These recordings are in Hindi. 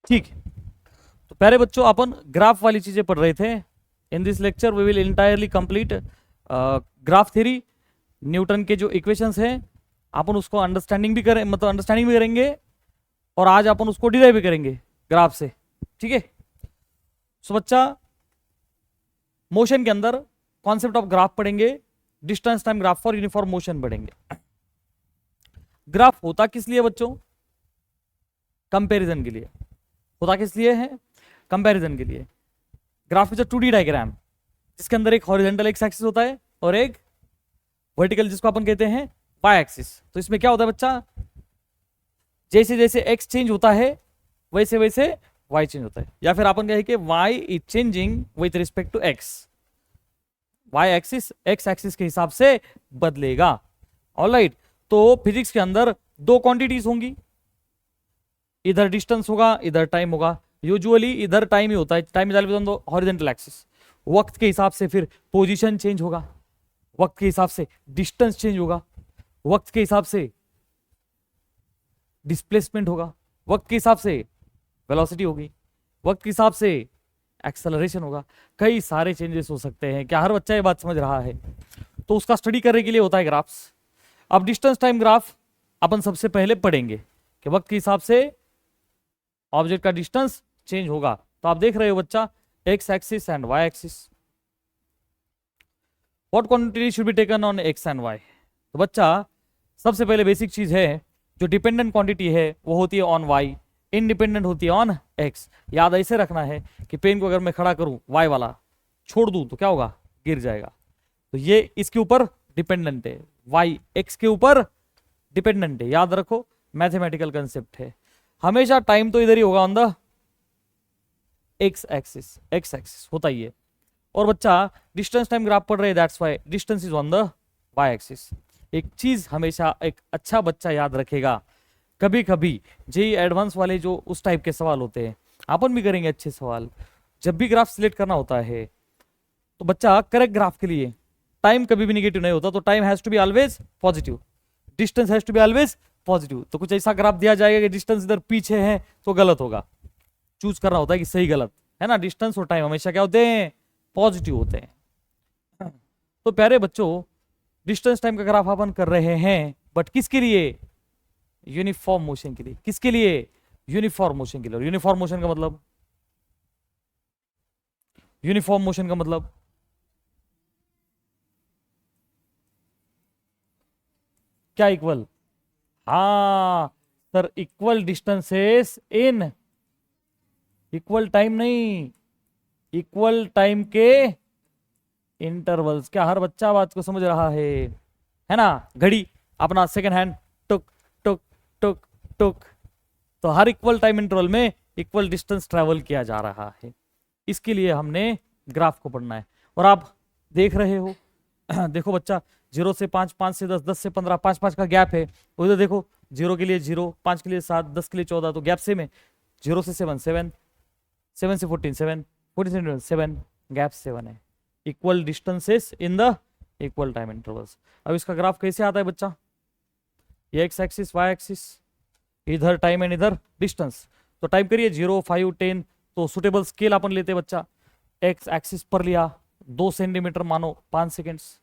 ठीक है, तो प्यारे बच्चों अपन ग्राफ वाली चीजें पढ़ रहे थे। In this lecture we will entirely complete graph theory, Newton के जो इक्वेशंस हैं अपन उसको अंडरस्टैंडिंग भी करें, मतलब अंडरस्टैंडिंग भी करेंगे, और आज अपन उसको डिराइव भी करेंगे ग्राफ से। ठीक है, सो बच्चा मोशन के अंदर कॉन्सेप्ट ऑफ ग्राफ पढ़ेंगे, distance time graph for uniform motion पढ़ेंगे। ग्राफ होता किस लिए बच्चों? कंपैरिजन के लिए। होता किस लिए है? कंपैरिजन के लिए। Graph is a 2D diagram जिसके अंदर एक हॉरिजॉन्टल एक्स एक्सिस होता है और एक वर्टिकल जिसको अपन कहते हैं वाई एक्सिस। तो इसमें क्या होता है बच्चा, जैसे जैसे एक्स चेंज होता है वैसे वैसे वाई चेंज होता है, या फिर अपन कहें कि Y is changing with respect to X. Y axis X axis के हिसाब से बदलेगा। ऑलराइट, तो फिजिक्स के अंदर दो क्वांटिटीज होंगी, इधर डिस्टेंस होगा इधर टाइम होगा। यूजुअली इधर टाइम ही होता है, time is always on the horizontal axis. वक्त के हिसाब से फिर पोजीशन चेंज होगा, वक्त के हिसाब से डिस्टेंस चेंज होगा, वक्त के हिसाब से डिस्प्लेसमेंट होगा, वक्त के हिसाब से वेलोसिटी होगी, वक्त के हिसाब से एक्सेलरेशन होगा। कई सारे चेंजेस हो सकते हैं। क्या हर बच्चा ये बात समझ रहा है? तो उसका स्टडी करने के लिए होता है ग्राफ्स। अब डिस्टेंस टाइम ग्राफ अपन सबसे पहले पढ़ेंगे कि वक्त के हिसाब से ऑब्जेक्ट का डिस्टेंस चेंज होगा। तो आप देख रहे हो बच्चा, X axis and Y axis. What quantity should be taken on X and Y? तो बच्चा सबसे पहले बेसिक चीज है, जो डिपेंडेंट क्वांटिटी है वो होती है ऑन वाई, इंडिपेंडेंट होती है ऑन एक्स। याद ऐसे रखना है कि पेन को अगर मैं खड़ा करूं वाई वाला, छोड़ दूं तो क्या होगा, गिर जाएगा। तो ये इसके ऊपर डिपेंडेंट है, वाई एक्स के ऊपर डिपेंडेंट है। याद रखो, मैथमेटिकल कंसेप्ट है। हमेशा टाइम तो इधर ही होगा on the x axis, X axis होता ही है। और बच्चा डिस्टेंस टाइम ग्राफ पढ़ रहे हैं, that's why distance is on the Y axis. एक चीज हमेशा एक अच्छा बच्चा याद रखेगा, कभी कभी जेई एडवांस वाले जो उस टाइप के सवाल होते हैं, अपन भी करेंगे अच्छे सवाल। जब भी ग्राफ सिलेक्ट करना होता है तो बच्चा करेक्ट ग्राफ के लिए टाइम कभी भी निगेटिव नहीं होता, तो time has to be always positive, distance has to be always positive. तो कुछ ऐसा ग्राफ दिया जाएगा कि डिस्टेंस इधर पीछे है तो गलत होगा। चूज करना होता है कि सही गलत है ना। डिस्टेंस और टाइम हमेशा क्या होते हैं, पॉजिटिव होते हैं। तो प्यारे बच्चों डिस्टेंस टाइम का ग्राफ अपन कर रहे हैं, बट किसके लिए? यूनिफॉर्म मोशन के लिए। किसके लिए? यूनिफॉर्म मोशन के लिए। यूनिफॉर्म मोशन का मतलब, यूनिफॉर्म मोशन का मतलब क्या? इक्वल। हाँ sir, equal distances in equal time नहीं, इक्वल टाइम के इंटरवल्स। क्या हर बच्चा बात को समझ रहा है ना? घड़ी अपना सेकंड हैंड टुक टुक टुक टुक, तो हर इक्वल टाइम इंटरवल में इक्वल डिस्टेंस ट्रेवल किया जा रहा है। इसके लिए हमने ग्राफ को पढ़ना है। और आप देख रहे हो देखो बच्चा, 0 से 5, 5 से 10, 10 से 15, 5 5 का गैप है। उधर देखो, 0 के लिए 0, 5 के लिए 7, 10 के लिए 14, तो गैप सेम है। 0 से 7, 7, 7 से 14, 7, 14 से 7, गैप 7 है। Equal distances in the equal time intervals. अब इसका ग्राफ कैसे आता है बच्चा? ये एक्स एक्सिस वाई एक्सिस, इधर टाइम एंड इधर डिस्टेंस। तो टाइप करिए 0, 5, 10। तो सुटेबल स्केल अपन लेते हैं बच्चा, एक्स एक्सिस पर लिया 2 सेंटीमीटर मानो 5 सेकेंड्स,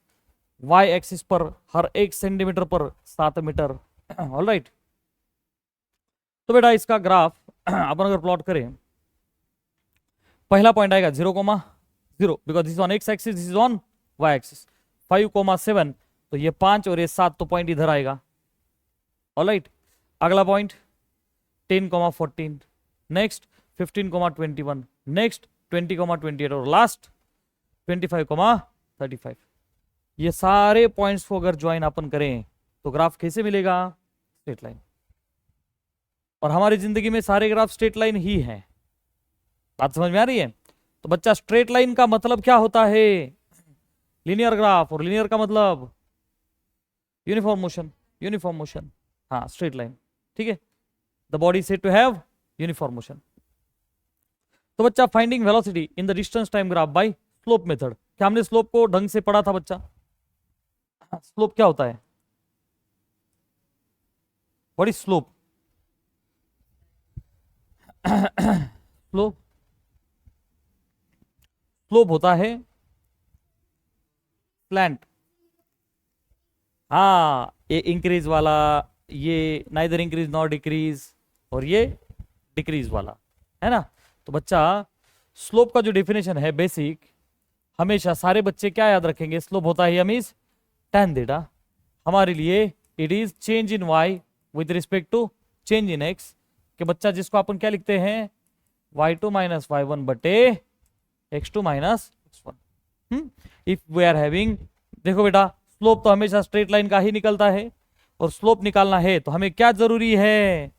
वाई एक्सिस पर हर 1 सेंटीमीटर पर 7 मीटर। ऑलराइट, तो बेटा इसका ग्राफ अपन अगर प्लॉट करें, पहला पॉइंट आएगा 0,0, because this on X axis, this is on Y axis. 5,7, तो ये 5 और ये 7, तो पॉइंट इधर आएगा। ऑलराइट, अगला पॉइंट 10,14, नेक्स्ट 15,21, नेक्स्ट 20,28 और लास्ट 25,35। ये सारे पॉइंट्स को अगर ज्वाइन अपन करें तो ग्राफ कैसे मिलेगा? Straight line. और हमारी जिंदगी में सारे ग्राफ स्ट्रेट लाइन ही हैं। बात समझ में आ रही है? तो बच्चा स्ट्रेट लाइन का मतलब क्या होता है? लीनियर ग्राफ, और लीनियर का मतलब यूनिफॉर्म मोशन। यूनिफॉर्म मोशन, हाँ स्ट्रेट लाइन, ठीक है। The body said to have uniform motion. तो बच्चा finding velocity in the distance time graph by slope method. क्या हमने स्लोप को ढंग से पढ़ा था बच्चा? स्लोप क्या होता है? What is slope? Slope, slope होता है स्लैंट। हाँ, ये इंक्रीज वाला, ये नाइदर इंक्रीज नॉट डिक्रीज, और ये डिक्रीज वाला, है ना। तो बच्चा स्लोप का जो डेफिनेशन है बेसिक, हमेशा सारे बच्चे क्या याद रखेंगे, स्लोप होता है हमीज tan थीटा। हमारे लिए it is change in y with respect to change in x, कि बच्चा जिसको अपन क्या लिखते हैं, y2 माइनस y1 बटे x2 minus x1। If we are having, देखो बेटा स्लोप तो हमेशा स्ट्रेट लाइन का ही निकलता है, और स्लोप निकालना है तो हमें क्या जरूरी है,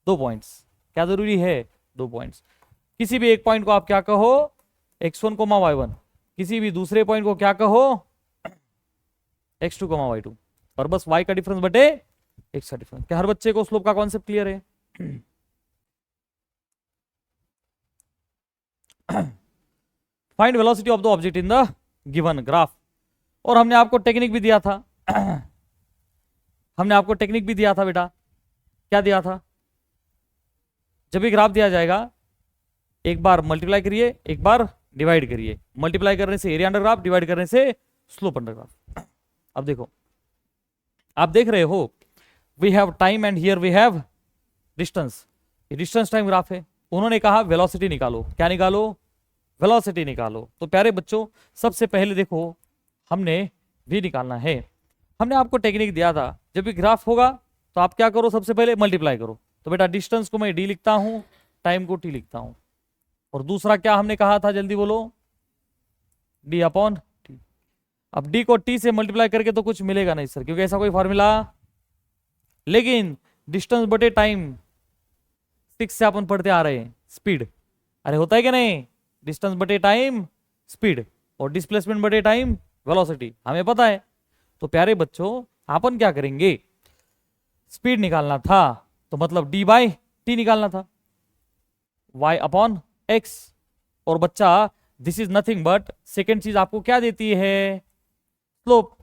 2 पॉइंट्स। क्या जरूरी है, 2 पॉइंट्स। किसी भी एक पॉइंट को आप क्या कहो, x1 कोमा y1, किसी भी दूसरे पॉइंट को क्या कहो, x2 कोमा y2, और बस y का डिफरेंस बटे x का डिफरेंस। क्या हर बच्चे को स्लोप का कॉन्सेप्ट क्लियर है? Find velocity of the object in the given graph. और हमने आपको टेक्निक भी दिया था हमने आपको टेक्निक भी दिया था बेटा। क्या दिया था, जब भी ग्राफ दिया जाएगा एक बार मल्टीप्लाई करिए, एक बार डिवाइड करिए। मल्टीप्लाई करने से एरिया अंडर ग्राफ, डिवाइड करने से स्लोप अंडर ग्राफ। अब देखो, आप देख रहे हो, we have time and here we have distance. ये डिस्टेंस टाइम ग्राफ है। उन्होंने कहा वेलोसिटी निकालो। क्या निकालो, वेलोसिटी निकालो। तो प्यारे बच्चों, सबसे पहले देखो हमने भी निकालना है। हमने आपको टेक्निक दिया था, जब भी ग्राफ होगा तो आप क्या करो, सबसे पहले मल्टीप्लाई करो। तो बेटा डिस्टेंस को मैं डी लिखता हूं, टाइम को टी लिखता हूं, और दूसरा क्या हमने कहा था, जल्दी बोलो, डी अपॉन टी। अब डी को टी से मल्टीप्लाई करके तो कुछ मिलेगा नहीं सर, क्योंकि ऐसा कोई फॉर्मूला, लेकिन डिस्टेंस बटे टाइम 6 से अपन पढ़ते आ रहे हैं, स्पीड। अरे होता है कि नहीं, डिस्टेंस बटे टाइम स्पीड, और डिस्प्लेसमेंट बटे टाइम वेलोसिटी, हमें पता है। तो प्यारे बच्चों, अपन क्या करेंगे, स्पीड निकालना था तो मतलब डी बाई टी निकालना था, y अपॉन एक्स। और बच्चा this is nothing but, second चीज आपको क्या देती है, स्लोप।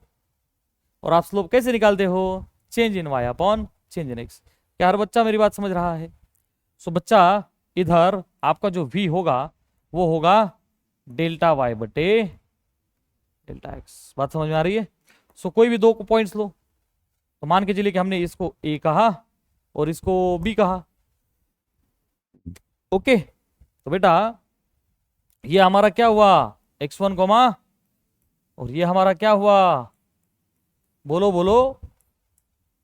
और आप स्लोप कैसे निकालते हो, change in y upon change in x। क्या हर बच्चा मेरी बात समझ रहा है? सो बच्चा इधर आपका जो v होगा वो होगा डेल्टा y बटे डेल्टा x। बात समझ में आ रही है? सो कोई भी 2 पॉइंट्स लो, तो मान के चलिए कि हमने इसको a कहा और इसको b कहा, ओके। तो बेटा ये हमारा क्या हुआ, x1 कोमा, और ये हमारा क्या हुआ, बोलो बोलो,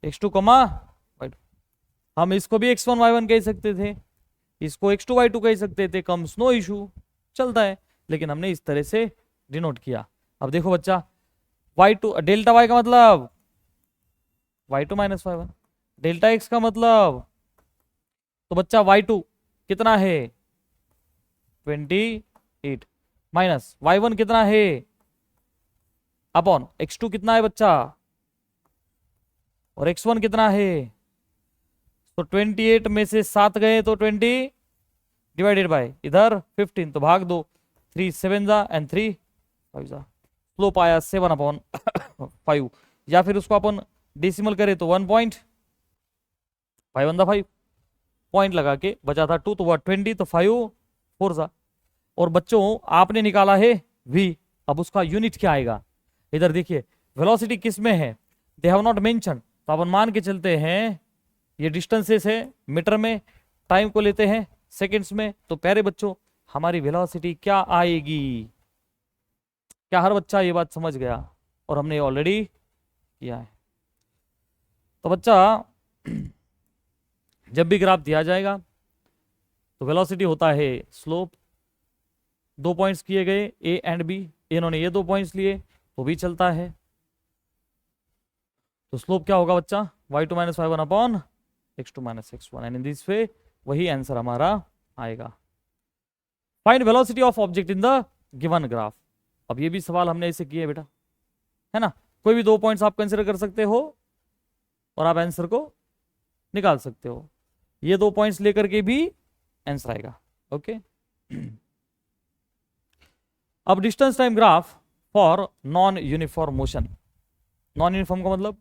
x2 कोमा y2। हम इसको भी x1 y1 कह सकते थे, इसको x2 y2 कह सकते थे, कम्स नो इशू, चलता है। लेकिन हमने इस तरह से डिनोट किया। अब देखो बच्चा, y2 डेल्टा y का मतलब y2 minus y1, delta x का मतलब, तो बच्चा y2 कितना है 28, माइनस y1 कितना है अपॉन x2 कितना है बच्चा, और x1 कितना है। तो 28 में से 7 गए तो 20 डिवाइडेड बाय इधर 15, तो भाग दो, 3 7 जा एंड 3 5 जा। स्लोप आया 7 अपॉन 5, या फिर उसको अपन डेसिमल करे तो 1.5 5 पॉइंट लगा के बचा था 2, तो वह 20, तो 5 4 जा। और बच्चों आपने निकाला है v, अब उसका यूनिट क्या आएगा, इधर देखिए वेलोसिटी किस में है, दे हैव नॉट मेंशन, तो अपन मान के चलते हैं ये डिस्टेंसेस है मीटर में, टाइम को लेते हैं सेकंड्स में। तो प्यारे बच्चों हमारी वेलोसिटी क्या आएगी, क्या हर बच्चा ये बात समझ गया? और हमने ऑलरेडी किया है। तो बच्चा जब भी ग्राफ दिया जाएगा तो वेलोसिटी होता है स्लोप। 2 पॉइंट्स किए गए ए एंड बी, इन्होंने ये 2 पॉइंट्स लिए तो भी चलता है। तो स्लोप क्या होगा बच्चा, y2 minus y1 upon x2 minus x1, and in this वे वही आंसर हमारा आएगा। Find velocity of object in the given graph. अब ये भी सवाल हमने ऐसे किए बेटा, है ना। कोई भी 2 पॉइंट्स आप कंसिडर कर सकते हो और आप आंसर को निकाल सकते हो। ये 2 पॉइंट्स लेकर के भी आंसर आएगा, ओके। अब distance time graph for non uniform motion. Non uniform का मतलब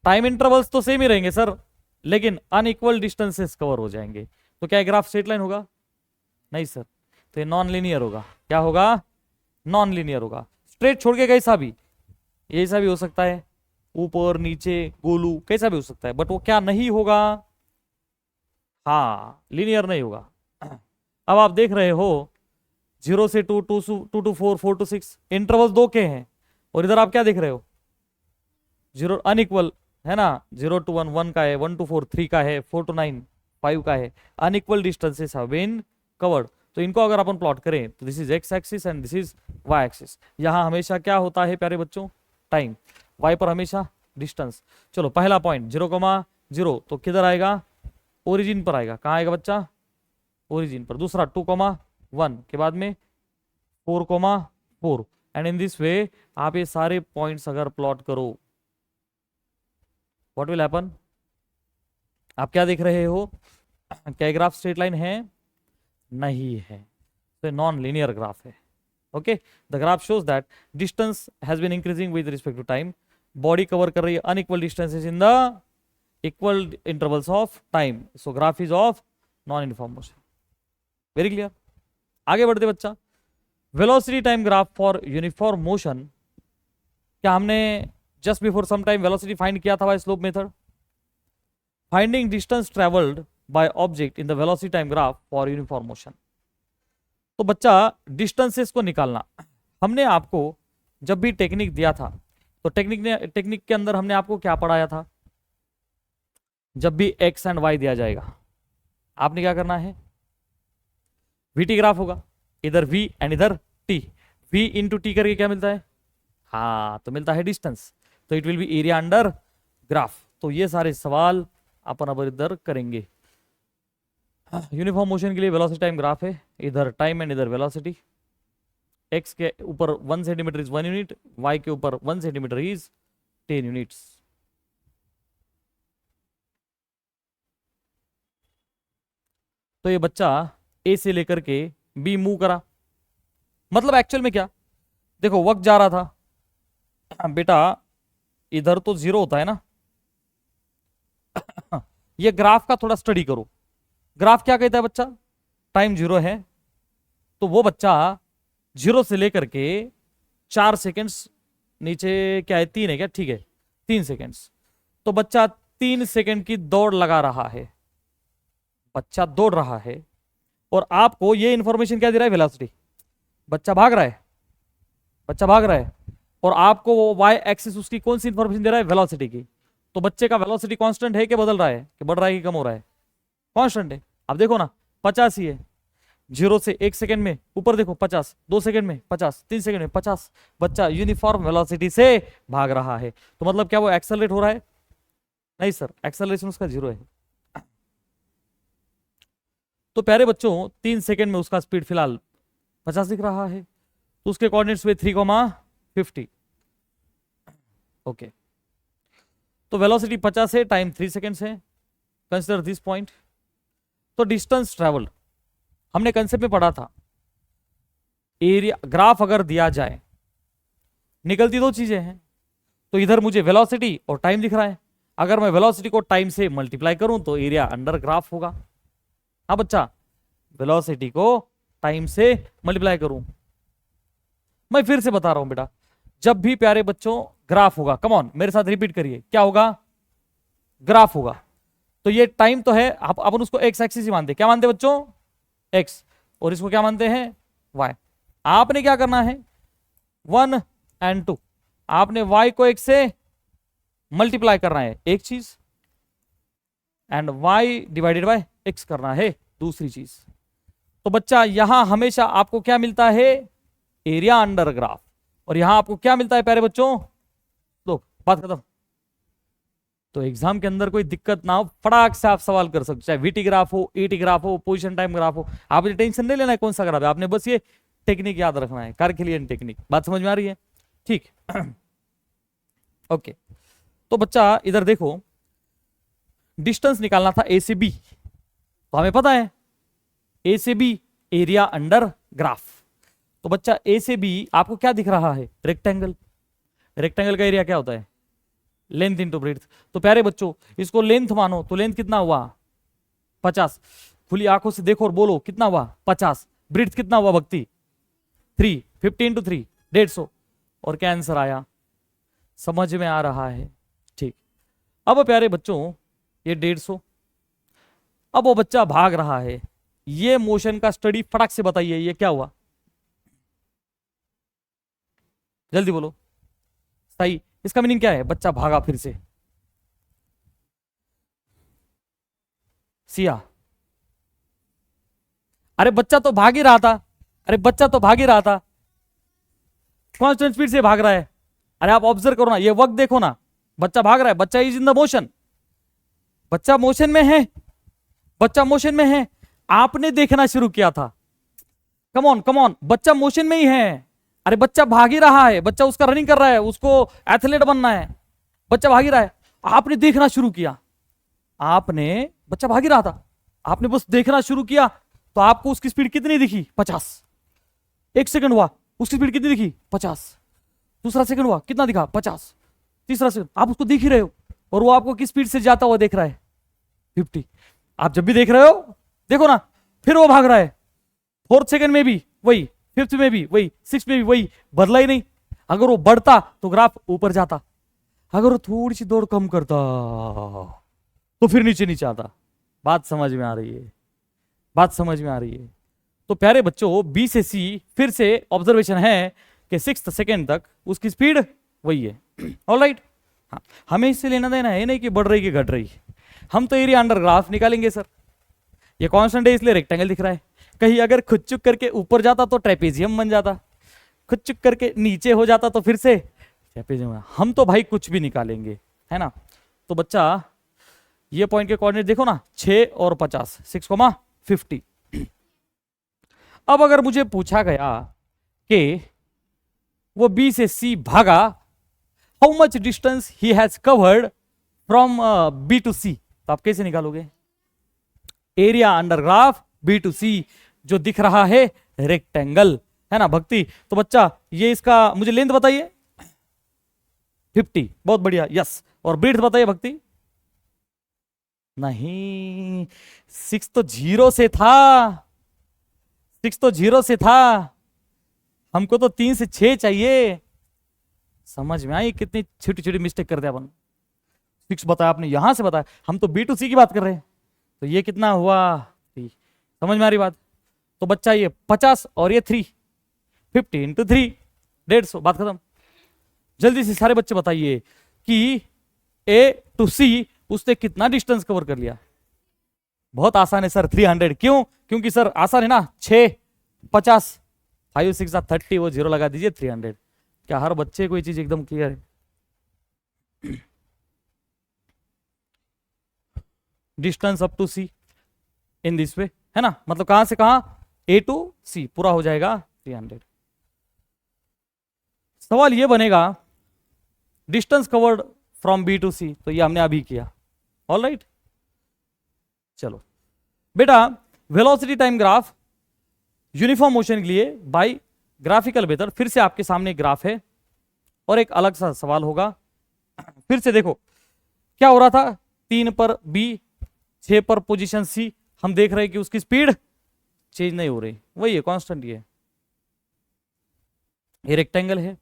टाइम इंटरवल्स तो सेम ही रहेंगे सर, लेकिन अनइक्वल डिस्टेंसेस कवर हो जाएंगे। तो क्या ग्राफ स्ट्रेट लाइन होगा? नहीं सर, तो ये नॉन लीनियर होगा। क्या होगा? नॉन लीनियर होगा। स्ट्रेट छोड़ के कैसा भी, ऐसा भी हो सकता है, ऊपर नीचे गोलू कैसा भी हो सकता है, बट वो क्या नहीं होगा? हाँ, लीनियर नहीं होगा। अब आप देख रहे हो 0 से 2, 2 to 4, 4 to 6 इंटरवल 2 के हैं, और इधर आप क्या देख रहे हो? 0 अनइक्वल है ना, 0 to 1 1 का है, 1 to 4 3 का है, 4 to 9 5 का है। Unequal distances have been covered. तो इनको अगर अपन प्लॉट करें तो this is X axis and this is Y axis. यहां हमेशा क्या होता है प्यारे बच्चों? टाइम। वाई पर हमेशा डिस्टेंस। चलो पहला पॉइंट 0,0 तो किधर आएगा? ओरिजिन पर आएगा। कहां आएगा बच्चा? ओरिजिन पर। दूसरा 2,1 के बाद में 4,4 एंड इन दिस वे आप ये सारे पॉइंट्स अगर प्लॉट करो, व्हाट विल हैपन? आप क्या देख रहे हो? क्या ग्राफ स्ट्रेट लाइन है? नहीं है, तो नॉन लीनियर ग्राफ है। Okay, the graph shows that distance has been increasing with respect to time. Body cover कर रही है unequal distances in the equal intervals of time, so graph is of non uniform motion. Very clear. आगे बढ़ते बच्चा, velocity time graph for uniform motion. क्या हमने just before some time velocity find किया था by slope method? Finding distance travelled by object in the velocity time graph for uniform motion. तो बच्चा डिस्टेंसेस को निकालना, हमने आपको जब भी टेक्निक दिया था तो टेक्निक के अंदर हमने आपको क्या पढ़ाया था? जब भी एक्स एंड वाई दिया जाएगा आपने क्या करना है? वीटी ग्राफ होगा, इधर वी एंड इधर टी। वी इंटू टी करके क्या मिलता है? हाँ, तो मिलता है डिस्टेंस, तो it will be area under graph. तो ये सारे सवाल अपन अब इधर करेंगे। यूनिफॉर्म मोशन के लिए वेलोसिटी टाइम ग्राफ है, इधर टाइम एंड इधर वेलोसिटी। एक्स के ऊपर 1 सेंटीमीटर इज 1 यूनिट, वाई के ऊपर 1 सेंटीमीटर इज 10 यूनिट्स। तो ये बच्चा ए से लेकर के बी मूव करा, मतलब एक्चुअल में क्या देखो, वक्त जा रहा था बेटा, इधर तो 0 होता है ना। ये ग्राफ का थोड़ा स्टडी करो। ग्राफ क्या कहता है बच्चा? टाइम 0 है, तो वो बच्चा 0 से लेकर के 4 सेकेंड्स नीचे क्या है, 3 है क्या? ठीक है, 3 सेकेंड्स। तो बच्चा 3 सेकेंड की दौड़ लगा रहा है, बच्चा दौड़ रहा है, और आपको ये इंफॉर्मेशन क्या दे रहा है? वेलोसिटी। बच्चा भाग रहा है, बच्चा भाग रहा है, और आपको वो वाई एक्सिस उसकी कौन सी इंफॉर्मेशन दे रहा है? वेलोसिटी की। तो बच्चे का वेलोसिटी कांस्टेंट है कि बदल रहा है, कि बढ़ रहा है कि कम हो रहा है? कांस्टेंट है। अब देखो ना 50 ही है। 0 से 1 सेकंड में ऊपर देखो 50, 2 सेकंड में 50, 3 सेकंड में 50। बच्चा यूनिफॉर्म वेलोसिटी से भाग रहा है, तो मतलब क्या वो एक्सेलरेट हो रहा है? नहीं सर, एक्सेलरेशन उसका 0 है। तो प्यारे बच्चों 3 सेकंड में उसका स्पीड फिलहाल 50 दिख रहा है, तो उसके कोऑर्डिनेट्स हुए 3,50। ओके, तो वेलोसिटी 50 है, टाइम 3 सेकंड्स है। Consider this point. तो डिस्टेंस ट्रेवल्ड हमने कंसेप्ट में पढ़ा था, एरिया ग्राफ अगर दिया जाए, निकलती 2 चीजें हैं। तो इधर मुझे वेलोसिटी और टाइम दिख रहा है, अगर मैं वेलोसिटी को टाइम से मल्टीप्लाई करूं तो एरिया अंडर ग्राफ होगा। हाँ बच्चा, वेलोसिटी को टाइम से मल्टीप्लाई करूं। मैं फिर से बता रहा हूं बेटा, जब भी प्यारे बच्चों ग्राफ होगा, कम ऑन मेरे साथ रिपीट करिए, क्या होगा? ग्राफ होगा। तो ये टाइम तो है, अपन उसको एक्स एक्सिस ही मानते। क्या मानते बच्चों? एक्स। और इसको क्या मानते हैं? वाई। आपने क्या करना है? 1 and 2, आपने वाई को x से मल्टीप्लाई करना है, एक चीज, and y divided by x करना है, दूसरी चीज। तो बच्चा यहां हमेशा आपको क्या मिलता है? Area under graph. और यहां आपको क्या मिलता है प्यारे बच्चों? लो बात खत्म। तो एग्जाम के अंदर कोई दिक्कत ना हो, फटाक से आप सवाल कर सकते, चाहे वीटी ग्राफ हो, ईटी ग्राफ हो, पोजीशन टाइम ग्राफ हो। आपने टेंशन नहीं लेना है कौन सा ग्राफ है, आपने बस ये टेक्निक याद रखना है, कार्किलियन टेक्निक। बात समझ में आ रही है? ठीक। ओके, तो बच्चा इधर देखो, डिस्टेंस निकालना था ए से बी, तो हमें पता है ए से बी एरिया अंडर ग्राफ। तो बच्चा ए से बी आपको क्या दिख रहा है? रेक्टेंगल। रेक्टेंगल का एरिया क्या होता है? Length into breadth. तो प्यारे बच्चों इसको लेंथ मानो तो लेंथ कितना हुआ 50। खुली आंखों से देखो और बोलो कितना हुआ 50। ब्रीथ कितना हुआ भक्ति 3। 50 इंटू 3 150। और क्या आंसर आया समझ में आ रहा है। ठीक। अब प्यारे बच्चों ये 150। अब वो बच्चा भाग रहा है, ये मोशन का स्टडी फटाक से बताइए ये क्या हुआ, जल्दी बोलो। सही। इसका मीनिंग क्या है बच्चा भागा फिर से। सिया अरे बच्चा तो भाग ही रहा था, अरे बच्चा तो भाग ही रहा था, कांस्टेंट स्पीड से भाग रहा है। अरे आप ऑब्जर्व करो ना, ये वक्त देखो ना, बच्चा भाग रहा है, बच्चा इज इन द मोशन, बच्चा मोशन में है, बच्चा मोशन में है। आपने देखना शुरू किया था। कम ऑन बच्चा मोशन में ही है। अरे बच्चा भाग ही रहा है, बच्चा उसका रनिंग कर रहा है, उसको एथलीट बनना है, बच्चा भाग ही रहा है। आपने देखना शुरू किया, आपने बच्चा भाग ही रहा था, आपने बस देखना शुरू किया तो आपको उसकी स्पीड कितनी दिखी 50। एक सेकंड हुआ उसकी स्पीड कितनी दिखी 50। दूसरा सेकंड हुआ कितना दिखा 50। तीसरा सेकंड आप उसको देख ही रहे हो और वो आपको किस स्पीड से जाता हुआ देख रहा है 50। आप जब भी देख रहे हो देखो ना, फिर वो भाग रहा है। फोर्थ सेकंड में भी वही, फिफ्थ में भी वही, सिक्स में भी वही, बदला ही नहीं। अगर वो बढ़ता तो ग्राफ ऊपर जाता, अगर वो थोड़ी सी दौड़ कम करता तो फिर नीचे नीचे आता। बात समझ में आ रही है, बात समझ में आ रही है। तो प्यारे बच्चों बी से सी फिर से ऑब्जर्वेशन है कि 6th सेकेंड तक उसकी स्पीड वही है। ऑलराइट। हाँ, हमें इससे लेना देना है नहीं कि बढ़ रही कि घट रही। हम तो एरिया अंडर ग्राफ निकालेंगे सर। ये कांस्टेंट है इसलिए रेक्टेंगल दिख रहा है, कहीं अगर खुद चुक करके ऊपर जाता तो ट्रेपेजियम बन जाता, खुद चुक करके नीचे हो जाता तो फिर से ट्रेपेजियम। हम तो भाई कुछ भी निकालेंगे, है ना। तो बच्चा ये पॉइंट के कोऑर्डिनेट देखो ना 6 और 50, 6,50। अब अगर मुझे पूछा गया कि वो बी से सी भागा, how much distance he has covered from B to C, तो आप कैसे निकालोगे। Area under graph B to C जो दिख रहा है रेक्टेंगल, है ना भक्ति। तो बच्चा ये इसका मुझे लेंथ बताइए 50। बहुत बढ़िया, यस। और ब्रीथ बताइए भक्ति। नहीं 6 तो 0 से था, 6 तो 0 से था, हमको तो 3 से 6 चाहिए। समझ में आई कितनी छोटी छोटी मिस्टेक करते अपन। 6 बताया आपने, यहां से बताया, हम तो बी टू सी की बात कर रहे हैं। तो ये कितना हुआ 3। समझ में आ रही बात। तो बच्चा ये 50 और ये 3, 50 इंटू 3 150। बात खत्म। जल्दी से सारे बच्चे बताइए कि ए टू सी उसने कितना डिस्टेंस कवर कर लिया। बहुत आसान है सर 300। क्यों, क्योंकि सर आसान है ना, 6 50 5 6 30, वो 0 लगा दीजिए 300। क्या हर बच्चे को ये चीज एकदम क्लियर है। Distance up to C in this way, है ना, मतलब कहां से कहां ए टू सी पूरा हो जाएगा 300। सवाल ये बनेगा distance covered from B to C, तो ये हमने अभी किया। ऑलराइट, चलो बेटा velocity time graph uniform motion के लिए बाय ग्राफिकल मेथड। फिर से आपके सामने एक ग्राफ है और एक अलग सा सवाल होगा। फिर से देखो क्या हो रहा था, 3 पर बी, 6 पर पोजीशन सी। हम देख रहे हैं कि उसकी स्पीड चेंज नहीं हो रही, वही है कांस्टेंट। ये रेक्टेंगल है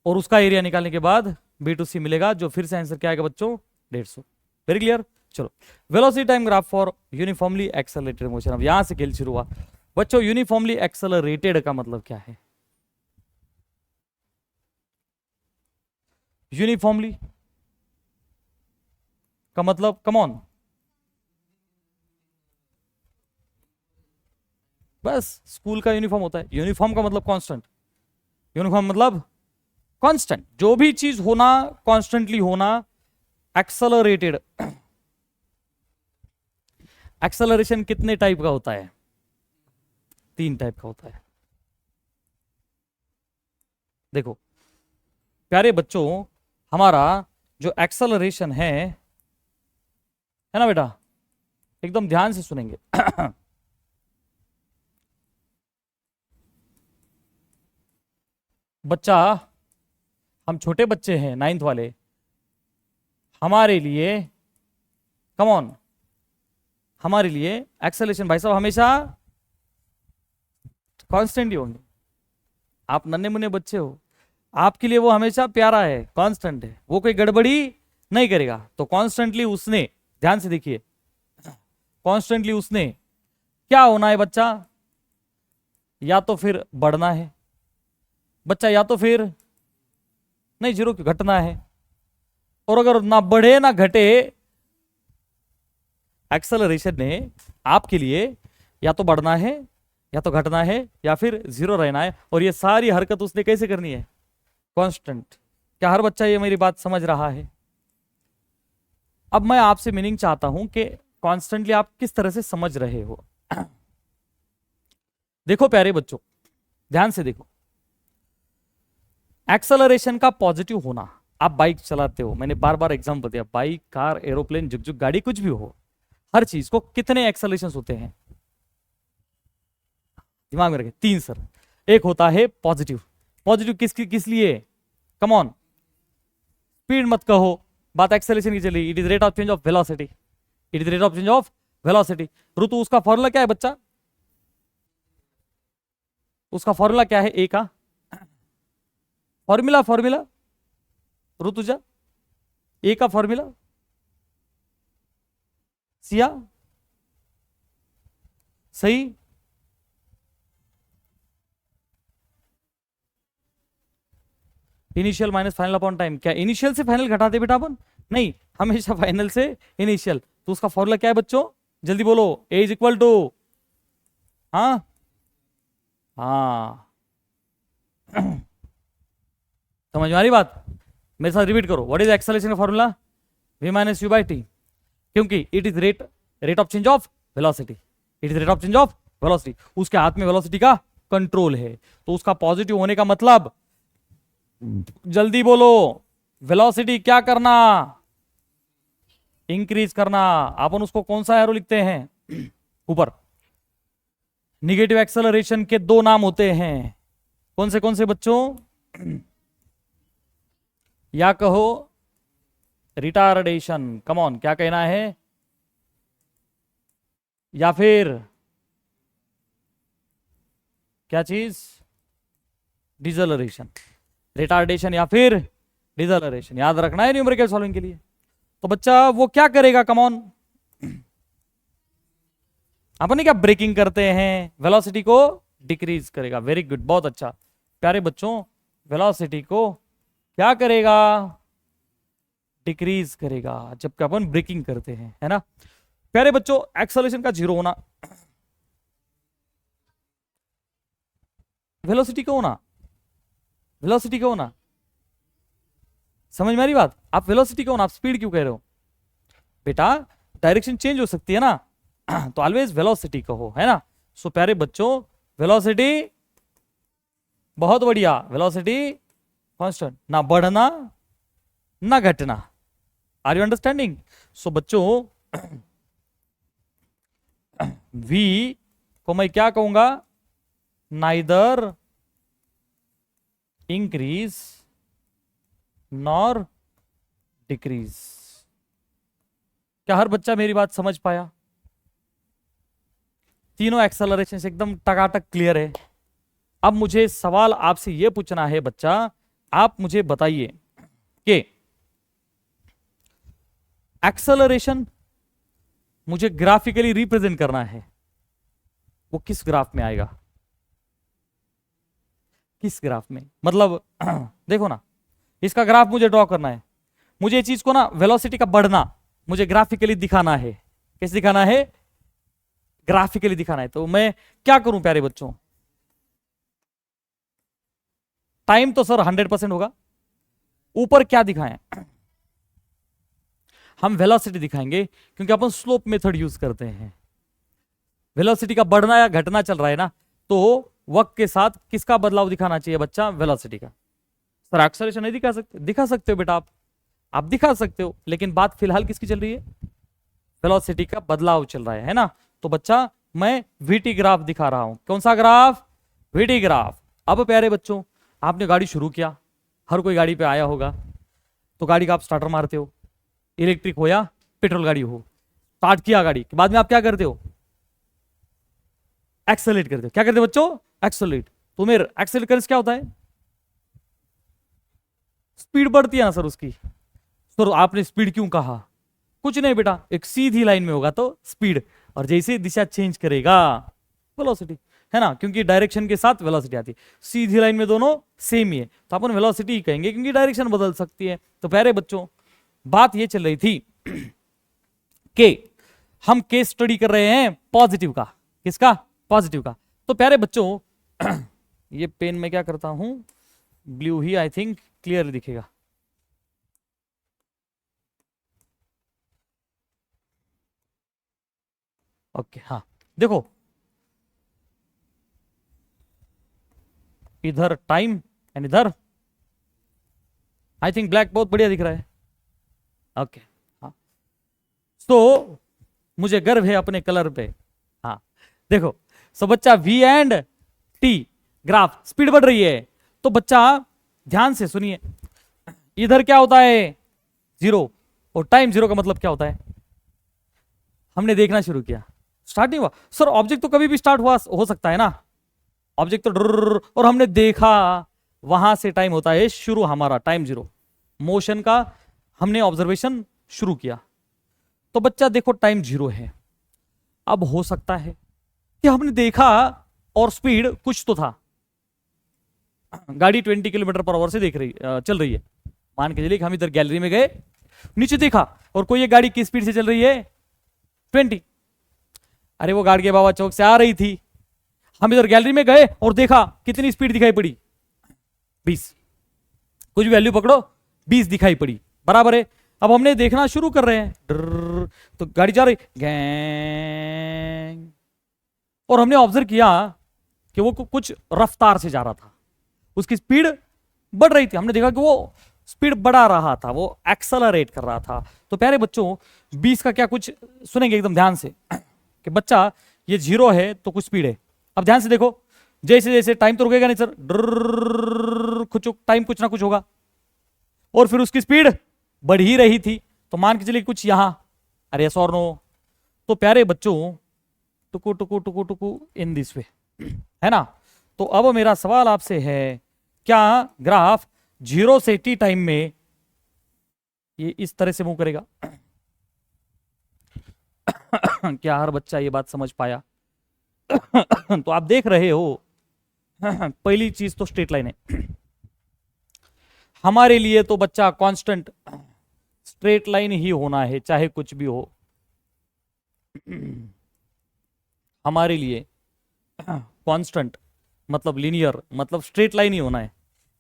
और उसका एरिया निकालने के बाद बी टू सी मिलेगा, जो फिर से आंसर क्या आएगा बच्चों 150। Very clear. चलो velocity time graph for uniformly accelerated motion. अब यहां से खेल शुरू हुआ बच्चों। यूनिफॉर्मली एक्सेलरेटेड का मतलब क्या है, यूनिफॉर्मली का मतलब कम ऑन, बस स्कूल का यूनिफॉर्म होता है। यूनिफॉर्म का मतलब कांस्टेंट, यूनिफॉर्म मतलब कांस्टेंट, जो भी चीज होना कॉन्स्टेंटली होना। एक्सेलरेटेड, एक्सेलरेशन कितने टाइप का होता है, 3 टाइप का होता है। देखो प्यारे बच्चों हमारा जो एक्सेलरेशन है ना बेटा, एकदम ध्यान से सुनेंगे। बच्चा हम छोटे बच्चे हैं, 9th वाले, हमारे लिए कम ऑन, हमारे लिए एक्सेलरेशन भाई साहब हमेशा कांस्टेंट ही होंगे। आप नन्हे मुन्ने बच्चे हो, आपके लिए वो हमेशा प्यारा है, कांस्टेंट है, वो कोई गड़बड़ी नहीं करेगा। तो कॉन्स्टेंटली उसने, ध्यान से देखिए, कॉन्स्टेंटली उसने क्या होना है बच्चा, या तो फिर बढ़ना है बच्चा, या तो फिर नहीं, जीरो क्यों, घटना है। और अगर ना बढ़े ना घटे, एक्सेलरेशन ने आपके लिए या तो बढ़ना है या तो घटना है या फिर जीरो रहना है। और ये सारी हरकत उसने कैसे करनी है, कांस्टेंट। क्या हर बच्चा ये मेरी बात समझ रहा है? अब मैं आपसे मीनिंग चाहता हूं कि कॉन्स्टेंटली आप किस तरह से समझ रहे हो। देखो प्यारे बच्चों, ध्यान से देखो, एक्सेलरेशन का पॉजिटिव होना, आप बाइक चलाते हो, मैंने बार बार एग्जांपल दिया, बाइक, कार, एरोप्लेन, जुग जुग गाड़ी, कुछ भी हो, हर चीज को कितने एक्सेलरेशन होते हैं, दिमाग में रखें, 3 सर। एक होता है पॉजिटिव, पॉजिटिव किस लिए, कम ऑन, स्पीड मत कहो, बात एक्सेलरेशन की चली, it is rate of change of velocity, it is rate of change of velocity. Ritu, उसका फॉर्मूला क्या है बच्चा, उसका फॉर्मूला क्या है, ए का फॉर्मूला, फॉर्मूला ऋतुजा, ए का फॉर्मूला, सिया सही, initial minus final upon time. क्या इनिशियल से फाइनल घटाते बेटा अपन? नहीं, हमेशा फाइनल से इनिशियल। तो उसका फॉर्मूला क्या है बच्चों, जल्दी बोलो, ए इज इक्वल टू, हाँ हाँ समझ में आ रही बात? मेरे साथ रिपीट करो, व्हाट इज एक्सेलरेशन का formula, v minus u by t, क्योंकि it is rate of change of velocity, it is rate of change of velocity, उसके हाथ में वेलोसिटी का कंट्रोल है। तो उसका पॉजिटिव होने का मतलब, जल्दी बोलो, वेलोसिटी क्या करना, इंक्रीज करना। अपन उसको कौन सा एरो लिखते हैं ऊपर? निगेटिव एक्सेलरेशन के 2 नाम होते हैं, कौन से बच्चों? या कहो रिटार्डेशन, कम ऑन, क्या कहना है, या फिर क्या चीज, डिसलरेशन, रिटार्डेशन या फिर डिसलरेशन, याद रखना है न्यूमेरिकल सॉल्विंग के लिए। तो बच्चा वो क्या करेगा, कम ऑन, अपन क्या ब्रेकिंग करते हैं, वेलोसिटी को डिक्रीज करेगा। वेरी गुड, बहुत अच्छा प्यारे बच्चों, वेलोसिटी को क्या करेगा, डिक्रीज करेगा, जबकि अपन ब्रेकिंग करते हैं, है ना प्यारे बच्चों। एक्सेलरेशन का जीरो होना, वेलोसिटी का होना, वेलोसिटी का होना, समझ में आ रही बात? आप वेलोसिटी का होना, आप स्पीड क्यों कह रहे हो बेटा, डायरेक्शन चेंज हो सकती है ना, तो ऑलवेज वेलोसिटी कहो, है ना। सो प्यारे बच्चों, वेलोसिटी, बहुत बढ़िया, वेलोसिटी कांस्टेंट, ना बढ़ना ना घटना। Are you understanding? सो बच्चों, v को मैं क्या कहूंगा, नाइदर इंक्रीज नॉर डिक्रीज। क्या हर बच्चा मेरी बात समझ पाया? तीनों एक्सेलरेशन एकदम टकाटक क्लियर है। अब मुझे सवाल आपसे यह पूछना है बच्चा, आप मुझे बताइए कि एक्सेलरेशन मुझे ग्राफिकली रिप्रेजेंट करना है, वो किस ग्राफ में आएगा, किस ग्राफ में, मतलब देखो ना, इसका ग्राफ मुझे ड्रॉ करना है, मुझे ये चीज को ना, वेलोसिटी का बढ़ना मुझे ग्राफिकली दिखाना है। कैसे दिखाना है? ग्राफिकली दिखाना है। तो मैं क्या करूं प्यारे बच्चों, टाइम तो सर 100% होगा, ऊपर क्या दिखाएं, हम वेलोसिटी दिखाएंगे, क्योंकि अपन स्लोप मेथड यूज करते हैं। वेलोसिटी का बढ़ना या घटना चल रहा है ना, तो वक्त के साथ किसका बदलाव दिखाना चाहिए बच्चा, वेलोसिटी का। सर एक्सेलरेशन नहीं दिखा सकते? दिखा सकते हो बेटा, आप दिखा सकते हो, लेकिन बात फिलहाल किसकी चल रही है, वेलोसिटी का बदलाव चल रहा है ना। तो बच्चा मैं वीटी ग्राफ दिखा रहा हूं। कौन सा ग्राफ? VT graph. अब प्यारे बच्चों, आपने गाड़ी शुरू किया, हर कोई गाड़ी पे आया होगा, तो गाड़ी का आप स्टार्टर मारते हो, इलेक्ट्रिक हो या पेट्रोल गाड़ी हो, स्टार्ट किया गाड़ी के बाद में आप क्या करते हो, एक्सेलरेट करते हो। क्या करते हो बच्चों, एक्सेलरेट। तो मेरे एक्सेलरेट करने से क्या होता है, स्पीड बढ़ती है ना सर उसकी। सर आपने स्पीड क्यों कहा, कुछ नहीं बेटा, एक सीधी लाइन में होगा तो स्पीड, और जैसे दिशा चेंज करेगा वेलोसिटी, है ना, क्योंकि डायरेक्शन के साथ वेलोसिटी आती है। सीधी लाइन में दोनों सेम ही है तो अपन वेलोसिटी ही कहेंगे, क्योंकि डायरेक्शन बदल सकती है। तो प्यारे बच्चों बात ये चल रही थी कि हम केस स्टडी कर रहे हैं पॉजिटिव का, किसका, पॉजिटिव का। तो प्यारे बच्चों ये पेन में क्या करता हूं, blue he I think clearly दिखेगा। ओके हाँ देखो, इधर टाइम एंड इधर आई थिंक ब्लैक बहुत बढ़िया दिख रहा है। ओके हाँ, तो मुझे गर्व है अपने कलर पे। हाँ देखो, सो बच्चा V and T graph speed बढ़ रही है, तो बच्चा ध्यान से सुनिए, इधर क्या होता है, जीरो, और टाइम जीरो का मतलब क्या होता है, हमने देखना शुरू किया, स्टार्ट नहीं हुआ। सर ऑब्जेक्ट तो कभी भी स्टार्ट हुआ हो सकता है ना, ऑब्जेक्ट तो डर, और हमने देखा, वहां से टाइम होता है शुरू, हमारा टाइम जीरो, मोशन का हमने ऑब्जर्वेशन शुरू किया। तो बच्चा देखो टाइम जीरो है, अब हो सकता है कि हमने देखा और स्पीड कुछ तो था, गाड़ी 20 किलोमीटर पर आवर से देख रही चल रही है, मान के चलिए कि हम इधर गैलरी में गए, नीचे देखा और कोई ये गाड़ी किस स्पीड से चल रही है, 20। अरे वो गाड़ी के बाबा चौक से आ रही थी, हम इधर गैलरी में गए और देखा कितनी स्पीड दिखाई पड़ी, 20, कुछ वैल्यू पकड़ो, 20 दिखाई पड़ी, बराबर है। अब हमने देखना शुरू कर रहे हैं, तो गाड़ी जा रही गैंग, और हमने ऑब्जर्व किया कि वो कुछ रफ्तार से जा रहा था, उसकी स्पीड बढ़ रही थी, हमने देखा कि वो स्पीड बढ़ा रहा था, वो एक्सेलरेट कर रहा था। तो प्यारे बच्चों 20 का क्या कुछ सुनेंगे एकदम ध्यान से कि बच्चा ये जीरो है तो कुछ स्पीड है। अब ध्यान से देखो, जैसे जैसे टाइम तो रुकेगा नहीं सर, कुछ टाइम कुछ ना कुछ होगा, और फिर उसकी स्पीड बढ़ ही रही थी, तो मान के चलिए कुछ यहां, अरे यस और नो। तो प्यारे बच्चों टुकु टुकु टुकु टुकु इन दिस वे, है ना। तो अब मेरा सवाल आपसे है, क्या ग्राफ 0 से T टाइम में ये इस तरह से मूव करेगा? क्या हर बच्चा ये बात समझ पाया? तो आप देख रहे हो, पहली चीज तो स्ट्रेट लाइन है हमारे लिए, तो बच्चा कांस्टेंट स्ट्रेट लाइन ही होना है, चाहे कुछ भी हो हमारे लिए कांस्टेंट मतलब लीनियर, मतलब स्ट्रेट लाइन ही होना है।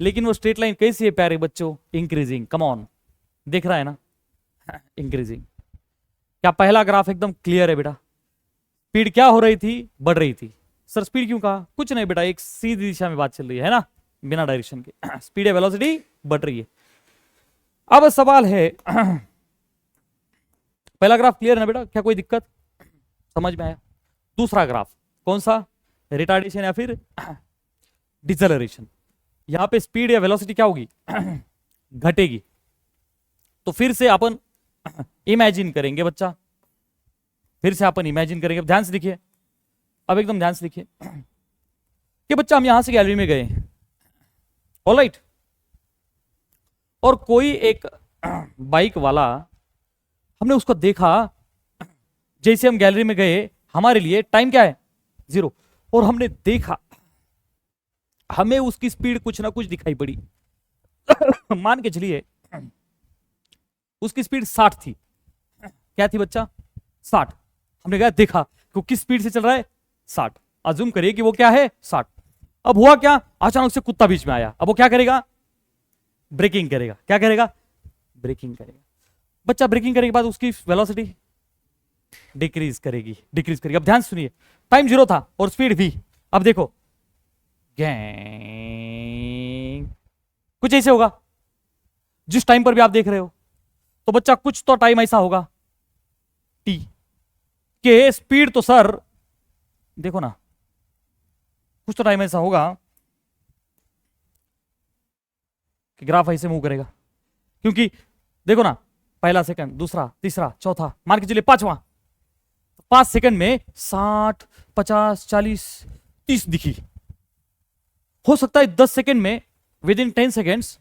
लेकिन वो स्ट्रेट लाइन कैसी है प्यारे बच्चों? इंक्रीजिंग, कम ऑन, दिख रहा है ना, इंक्रीजिंग। क्या पहला ग्राफ एकदम क्लियर है बेटा? स्पीड क्या हो रही थी? बढ़ रही थी। सर स्पीड क्यों कहा? कुछ नहीं बेटा, एक सीधी दिशा में बात चल रही है ना, बिना डायरेक्शन के, स्पीड है, वेलोसिटी बढ़ रही है। अब सवाल है पहला ग्राफ क्लियर है ना बेटा, क्या कोई दिक्कत समझ में आया? दूसरा ग्राफ कौन सा? रिटार्डेशन या फिर डिसेलरेशन। यहां पे स्पीड या वेलोसिटी क्या होगी? घटेगी। तो फिर से अपन इमेजिन करेंगे बच्चा, फिर से अपन इमेजिन करेंगे। ध्यान से देखिए, अब एकदम ध्यान से देखिए कि बच्चा हम यहां से गैलरी में गए, ऑलराइट, और कोई एक बाइक वाला, हमने उसको देखा, जैसे हम गैलरी में गए हमारे लिए टाइम क्या है? 0, और हमने देखा, हमें उसकी स्पीड कुछ ना कुछ दिखाई पड़ी मान के चलिए उसकी स्पीड 60 थी। क्या थी बच्चा? 60। हमने कहा देखा कि वो किस स्पीड से चल रहा है? 60। अज्यूम करिए कि वो क्या है? 60। अब हुआ क्या? अचानक से कुत्ता बीच में आया, अब वो क्या करेगा? ब्रेकिंग करेगा। क्या करेगा? ब्रेकिंग करेगा। बच्चा ब्रेकिंग करने के बाद उसकी वेलोसिटी डिक्रीज करेगी, डिक्रीज करेगी। अब ध्यान सुनिए, टाइम 0 था और स्पीड भी, अब देखो गैंग, कुछ ऐसे होगा जिस टाइम पर भी आप देख रहे हो। तो बच्चा कुछ तो टाइम ऐसा होगा टी के स्पीड, तो सर देखो ना, कुछ तो टाइम ऐसा होगा कि ग्राफ ऐसे मूव करेगा, क्योंकि देखो ना, पहला सेकंड, दूसरा, तीसरा, चौथा, मान के चलिए पांचवा, 5 सेकंड में 60, 50, 40, 30 दिखी। हो सकता है 10 सेकंड में विद इन 10 सेकेंड्स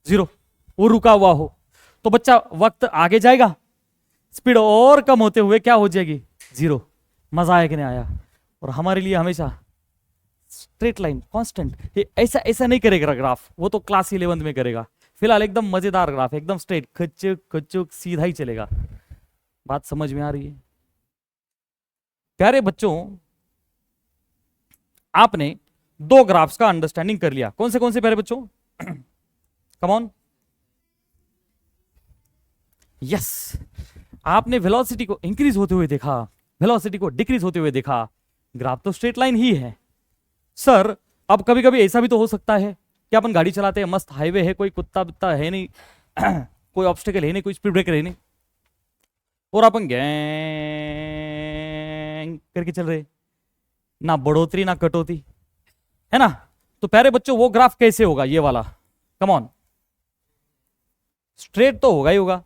जीरो, वो रुका हुआ हो, तो बच्चा वक्त आगे जाएगा, स्पीड और कम होते हुए क्या हो जाएगी, जीरो। मजा आया कि नहीं आया? और हमारे लिए हमेशा स्ट्रेट लाइन कांस्टेंट, ये ऐसा ऐसा नहीं करेगा ग्राफ, वो तो क्लास 11 में करेगा। फिलहाल एकदम मजेदार ग्राफ, एकदम स्ट्रेट, खचुक खचुक सीधा ही चलेगा। बात समझ में आ रही है? प्यारे बच्चों, आपने दो ग्राफ्स का अंडरस्टैंडिंग कर लिया। कौन से प्यारे बच्चों? Come on, yes. आपने वेलोसिटी को इंक्रीज होते हुए देखा, वेलोसिटी को डिक्रीज होते हुए देखा। ग्राफ तो स्ट्रेट लाइन ही है सर। अब कभी कभी ऐसा भी तो हो सकता है कि अपन गाड़ी चलाते हैं, मस्त हाईवे है, कोई कुत्ता बित्ता है नहीं कोई ऑब्स्टिकल है नहीं, कोई स्पीड ब्रेकर है नहीं, और अपन गैंग करके चल रहे, ना बढ़ोतरी ना कटौती, है ना? तो प्यारे बच्चों, वो ग्राफ कैसे होगा? ये वाला, कम ऑन, स्ट्रेट तो होगा ही होगा।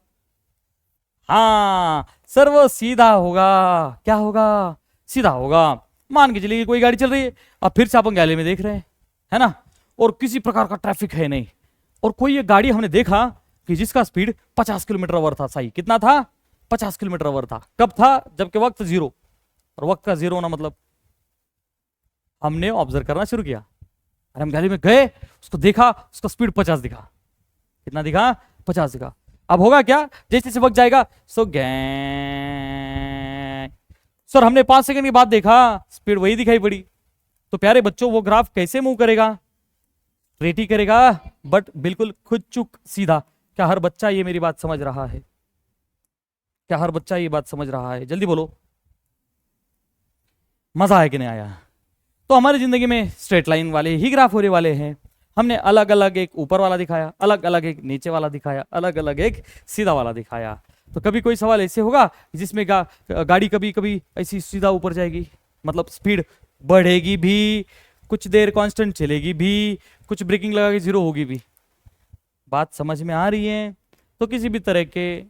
हाँ सर, वो सीधा होगा। क्या होगा? सीधा होगा। मान के चलिए कोई गाड़ी चल रही है, अब फिर से अपन गैली में देख रहे हैं, है ना, और किसी प्रकार का ट्रैफिक है नहीं, और कोई ये गाड़ी हमने देखा कि जिसका स्पीड 50 किलोमीटर अवर था। सही, कितना था? 50 किलोमीटर अवर था। कब था? जबकि वक्त जीरो, और वक्त का जीरो होना मतलब हमने ऑब्जर्व करना शुरू किया। अरे हम गैली में गए, उसको देखा, उसका स्पीड 50 दिखा। कितना दिखा? 50 दिखा। अब होगा क्या? जैसे जैसे वक्त जाएगा, सो गैंग, सर हमने 5 सेकंड के बाद देखा, स्पीड वही दिखाई पड़ी। तो प्यारे बच्चों, वो ग्राफ कैसे मूव करेगा? स्ट्रेट ही करेगा, बट बिल्कुल खुद चुक सीधा। क्या हर बच्चा ये मेरी बात समझ रहा है? क्या हर बच्चा ये बात समझ रहा है? जल्दी बोलो, मजा आया कि नहीं आया? तो हमारी जिंदगी में स्ट्रेट लाइन वाले ही ग्राफ होने वाले हैं। हमने अलग अलग एक ऊपर वाला दिखाया, अलग अलग एक नीचे वाला दिखाया, अलग अलग एक सीधा वाला दिखाया। तो कभी कोई सवाल ऐसे होगा जिसमें गाड़ी कभी कभी ऐसी सीधा ऊपर जाएगी, मतलब स्पीड बढ़ेगी भी, कुछ देर कांस्टेंट चलेगी भी, कुछ ब्रेकिंग लगा के जीरो होगी भी। बात समझ में आ रही है? तो किसी भी तरह के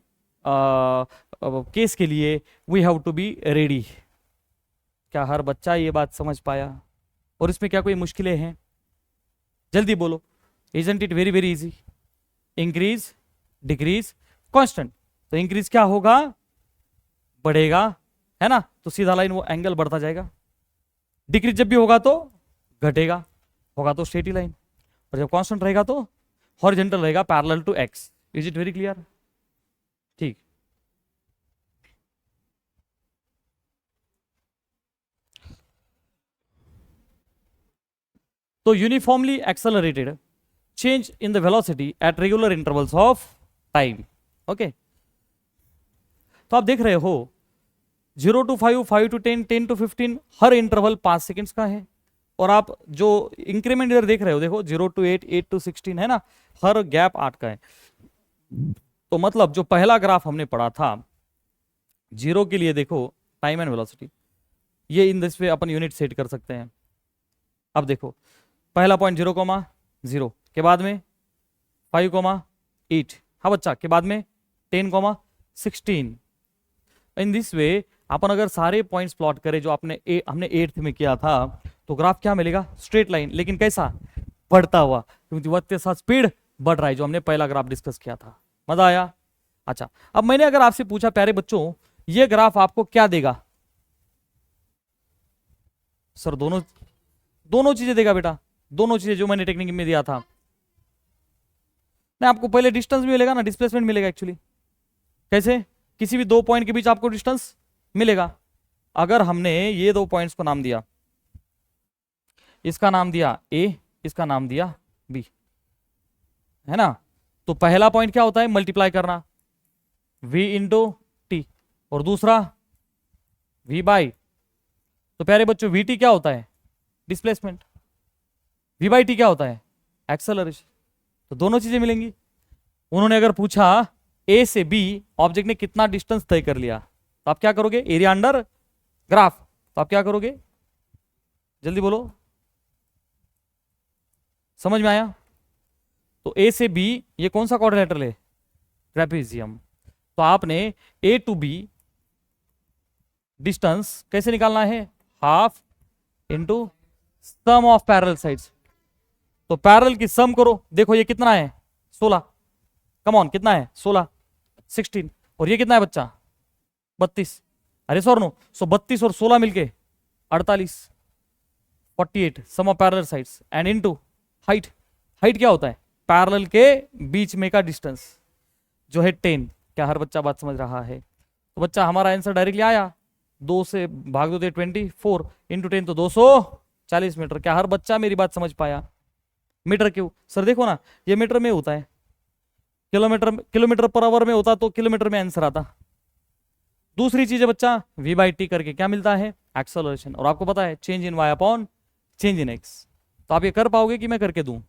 केस के लिए we have to be ready. क्या हर बच्चा ये बात समझ पाया? और इसमें क्या कोई मुश्किलें हैं? जल्दी बोलो। Isn't it very very easy? Increase, decrease, constant. तो इंक्रीज क्या होगा? बढ़ेगा, है ना, तो सीधा लाइन वो एंगल बढ़ता जाएगा। डिक्रीज जब भी होगा तो घटेगा, होगा तो स्ट्रेट लाइन। और जब कांस्टेंट रहेगा तो हॉरिजॉन्टल रहेगा, parallel to x. Is it very clear? ठीक। तो uniformly accelerated change in the velocity at regular intervals of time. Okay, तो आप देख रहे हो 0 to 5, 5 to 10, 10 to 15, her interval 5 seconds का है। और आप जो इंक्रीमेंट इधर देख रहे हो, देखो 0 to 8, 8 to 16, है ना, हर गैप 8 का है। तो मतलब जो पहला ग्राफ हमने पढ़ा था 0 के लिए, देखो टाइम एंड वेलोसिटी, ये इन this way upon unit set कर सकते हैं। अब देखो पहला पॉइंट 0,0 के बाद में 5,8, हाँ बच्चा, के बाद में 10,16। इन दिस वे अपन अगर सारे पॉइंट्स प्लॉट करें जो हमने 8th में किया था, तो ग्राफ क्या मिलेगा? स्ट्रेट लाइन, लेकिन कैसा? बढ़ता हुआ, क्योंकि वक्त के साथ स्पीड बढ़ रहा है, जो हमने पहला ग्राफ डिस्कस किया था। मजा आया? अच्छा, अब मैंने अगर आपसे पूछा प्यारे बच्चों, ये ग्राफ आपको क्या देगा? सर दोनों चीजें देगा बेटा, दोनों चीजें जो मैंने टेक्निक में दिया था। नहीं, आपको पहले डिस्टेंस मिलेगा ना, डिस्प्लेसमेंट मिलेगा एक्चुअली। कैसे? किसी भी दो पॉइंट के बीच आपको डिस्टेंस मिलेगा। अगर हमने ये दो पॉइंट्स को नाम दिया, इसका नाम दिया ए, इसका नाम दिया बी, है ना, तो पहला पॉइंट क्या होता है? मल्टीप्लाई करना, v इंटू टी, और दूसरा v बाई। तो प्यारे बच्चों, वी टी क्या होता है? डिस्प्लेसमेंट। v बाई टी क्या होता है? एक्सेलरेशन। तो दोनों चीजें मिलेंगी। उन्होंने अगर पूछा ए से बी ऑब्जेक्ट ने कितना डिस्टेंस तय कर लिया, तो आप क्या करोगे? Area under graph. तो आप क्या करोगे? जल्दी बोलो, समझ में आया? तो ए से बी ये कौन सा क्वाड्रिलेटरल है? ट्रेपेजियम। तो आपने ए टू बी डिस्टेंस कैसे निकालना है? Half into sum of parallel sides. तो पैरेलल की सम करो, देखो ये कितना है? 16। कम ऑन, कितना है? 16, 16। और ये कितना है बच्चा? 32। अरे सर नो, सो 32 और 16 मिलके 48, 48 sum of parallel sides and into height. Height क्या होता है? पैरेलल के बीच में का डिस्टेंस जो है 10। क्या हर बच्चा बात समझ रहा है? तो बच्चा हमारा आंसर डायरेक्टली आया, 2 से भाग दो, 24 इंटू 10 तो 240 मीटर। क्या हर बच्चा मेरी बात समझ पाया? मीटर क्यों सर? देखो ना, ये मीटर में होता है, किलोमीटर पर आवर में होता तो किलोमीटर में आंसर आता। दूसरी चीज है बच्चा, v बाई टी करके क्या मिलता है? एक्सेलरेशन। और आपको पता है change in y upon change in x। तो आप ये कर पाओगे कि मैं करके दूं?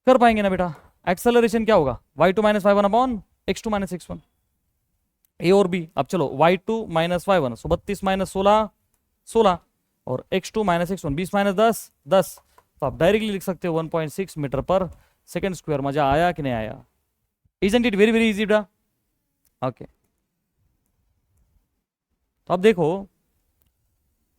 कर पाएंगे ना बेटा? एक्सेलरेशन क्या होगा? y2 minus y1 upon x2 minus x1। ए और बी। अब चलो y2 माइनस y1, सो 32 माइनस 16, 16 और x2 माइनस x1 20 माइनस 10, 10। तो आप डायरेक्टली लिख सकते हो 1.6 मीटर पर सेकेंड स्क्वायर। मजा आया कि नहीं आया? Isn't it very very easy बेटा? ओके। तो अब देखो,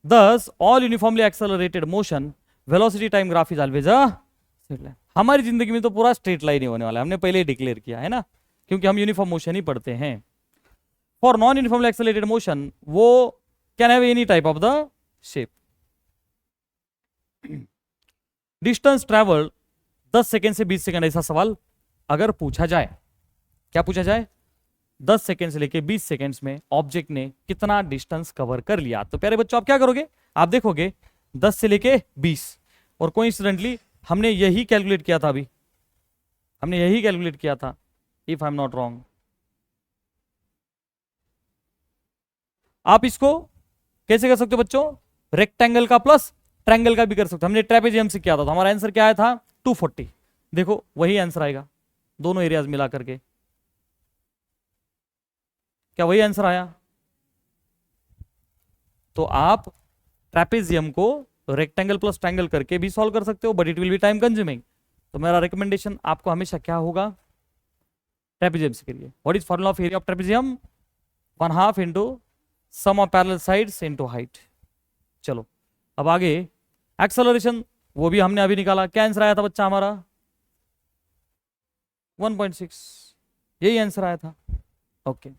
दस all uniformly accelerated motion velocity time graph is always a straight line. हमारी जिंदगी में तो पूरा स्ट्रेट लाइन ही होने वाला है, हमने पहले ही डिक्लेयर किया है ना, क्योंकि हम यूनिफॉर्म मोशन ही पढ़ते हैं। For non uniformly accelerated motion वो can have any type of the shape. Distance travel 10 second से 20 सेकेंड, ऐसा सवाल अगर पूछा जाए, क्या पूछा जाए? 10 सेकेंड से लेके 20 सेकेंड्स में ऑब्जेक्ट ने कितना डिस्टेंस कवर कर लिया। तो प्यारे बच्चों आप क्या करोगे? आप देखोगे 10 से लेके 20, और कोइंसिडेंटली हमने यही कैलकुलेट किया था, अभी हमने यही कैलकुलेट किया था if I am not wrong. आप इसको कैसे कर सकते हो बच्चों? रेक्टेंगल का प्लस ट्रायंगल का भी कर सकते हो। हमने ट्रेपेजियम से किया था, तो हमारा आंसर क्या आया था? 240। देखो वही आंसर आएगा दोनों एरियाज मिला करके। क्या वही आंसर आया? तो आप ट्रेपेजियम को रेक्टेंगल प्लस ट्रायंगल करके भी सॉल्व कर सकते हो, but it will be time consuming. तो मेरा रिकमेंडेशन आपको हमेशा क्या होगा? ट्रेपेजियम से करिए। What is formula of area of trapezium? 1/2 into sum of parallel sides into height. चलो अब आगे एक्सेलरेशन, वो भी हमने अभी निकाला। क्या आंसर आया था बच्चा हमारा? 1.6, यही आंसर आया था। Okay.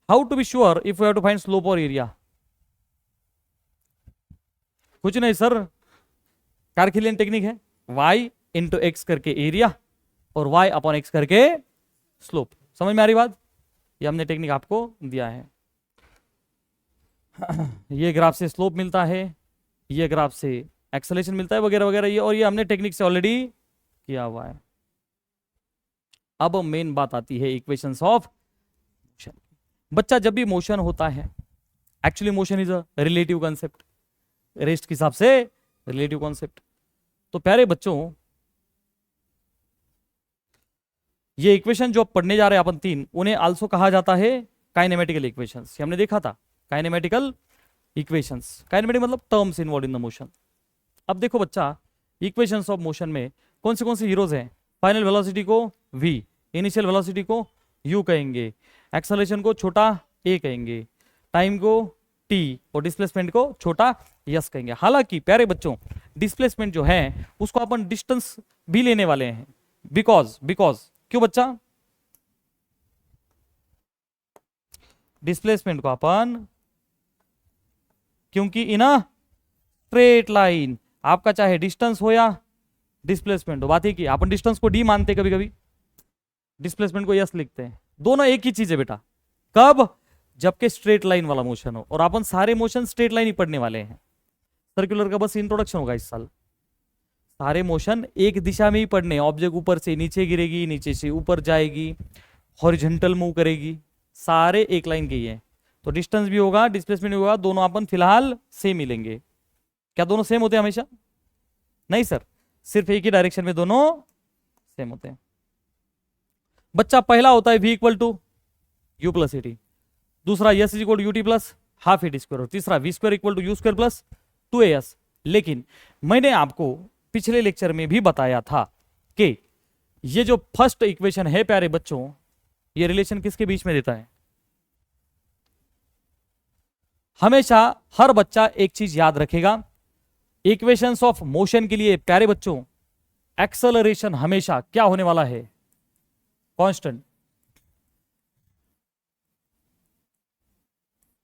How to be sure if we have to find slope और एरिया? कुछ नहीं सर, कार्किलियन टेक्निक है, y इंटू एक्स करके एरिया और y अपॉन एक्स करके स्लोप। समझ में आ रही बात? ये हमने टेक्निक आपको दिया है। ये ग्राफ से स्लोप मिलता है, ये ग्राफ से एक्सेलरेशन मिलता है, वगैरह वगैरह, ये और ये हमने टेक्निक से ऑलरेडी किया हुआ है। अब मेन बात आती है इक्वेशंस ऑफ मोशन। बच्चा जब भी मोशन होता है, actually motion is a relative concept, rest के हिसाब से रिलेटिव कॉन्सेप्ट। तो प्यारे बच्चों ये इक्वेशन जो पढ़ने जा रहे हैं अपन तीन, उन्हें आल्सो कहा जाता है काइनेमेटिकल इक्वेशंस। हमने देखा था काइनेमेटिकल इक्वेशंस। काइनेमेटिक मतलब terms involve in the motion. अब देखो बच्चा, इक्वेशंस ऑफ मोशन में कौन से हीरोज हैं? फाइनल वेलोसिटी को v, इनिशियल वेलोसिटी को u कहेंगे, एक्सेलरेशन को छोटा a कहेंगे, टाइम को t और डिस्प्लेसमेंट को छोटा s कहेंगे। हालांकि प्यारे बच्चों डिस्प्लेसमेंट जो है उसको अपन डिस्टेंस भी लेने वाले हैं, बिकॉज क्यों बच्चा? डिस्प्लेसमेंट को अपन, क्योंकि इन अ स्ट्रेट लाइन, आपका चाहे डिस्टेंस हो या डिस्प्लेसमेंट हो, बात ही की अपन डिस्टेंस को डी मानते, कभी कभी डिस्प्लेसमेंट को यस लिखते हैं। दोनों एक ही चीज है बेटा। कब? जबकि स्ट्रेट लाइन वाला मोशन हो, और अपन सारे मोशन स्ट्रेट लाइन ही पढ़ने वाले हैं। सर्कुलर का बस इंट्रोडक्शन होगा इस साल। सारे मोशन एक दिशा में ही पढ़ने, ऑब्जेक्ट ऊपर से नीचे गिरेगी, नीचे से ऊपर जाएगी, हॉरिजॉन्टल मूव करेगी, सारे एक लाइन के ही है। तो डिस्टेंस भी होगा, डिस्प्लेसमेंट भी होगा, दोनों अपन फिलहाल सेम मिलेंगे। क्या दोनों सेम होते हैं हमेशा? नहीं सर, सिर्फ एक ही डायरेक्शन में दोनों सेम होते हैं। बच्चा पहला होता है v equal to u plus a t, दूसरा s is equal to u t plus half a t square, और तीसरा v square equal to u square plus 2as। लेकिन मैंने आपको पिछले लेक्चर में भी बताया था कि ये जो फर्स्ट इक्वेशन है प्यारे बच्चों, ये रिलेशन किसके बीच में देता है? हमेशा हर बच्चा एक चीज याद रखेगा, इक्वेशंस ऑफ मोशन के लिए प्यारे बच्चों एक्सेलरेशन हमेशा क्या होने वाला है? Constant,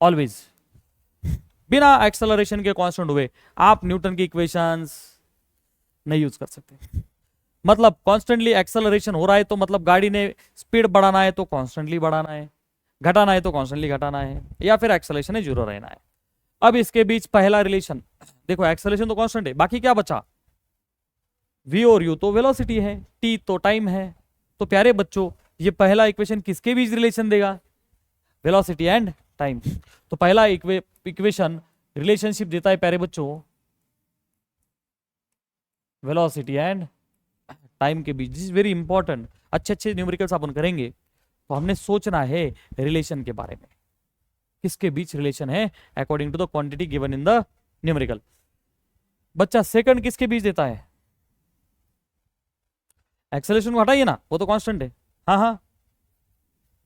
always. बिना एक्सेलरेशन के कांस्टेंट हुए आप न्यूटन की इक्वेशंस नहीं यूज कर सकते। मतलब कॉन्स्टेंटली एक्सेलरेशन हो रहा है तो मतलब गाड़ी ने स्पीड बढ़ाना है तो कॉन्स्टेंटली बढ़ाना है, घटाना है तो कॉन्स्टेंटली घटाना है, या फिर एक्सेलरेशन है जीरो रहना है। अब इसके बीच पहला रिलेशन देखो, एक्सेलरेशन तो कांस्टेंट है, बाकी क्या बचा? v और u तो वेलोसिटी है, t तो टाइम है। तो प्यारे बच्चों ये पहला इक्वेशन किसके बीच रिलेशन देगा? Velocity and time. तो पहला इक्वेशन रिलेशनशिप देता है प्यारे बच्चों वेलोसिटी एंड टाइम के बीच। This is very important. अच्छे अच्छे न्यूमेरिकल्स अपन करेंगे तो हमने सोचना है रिलेशन के बारे में, किसके बीच रिलेशन है according to the quantity given in the numerical. बच्चा सेकंड किसके बीच देता है? एक्सेलरेशन को हटाइए ना, वो तो कांस्टेंट है। हाँ हाँ,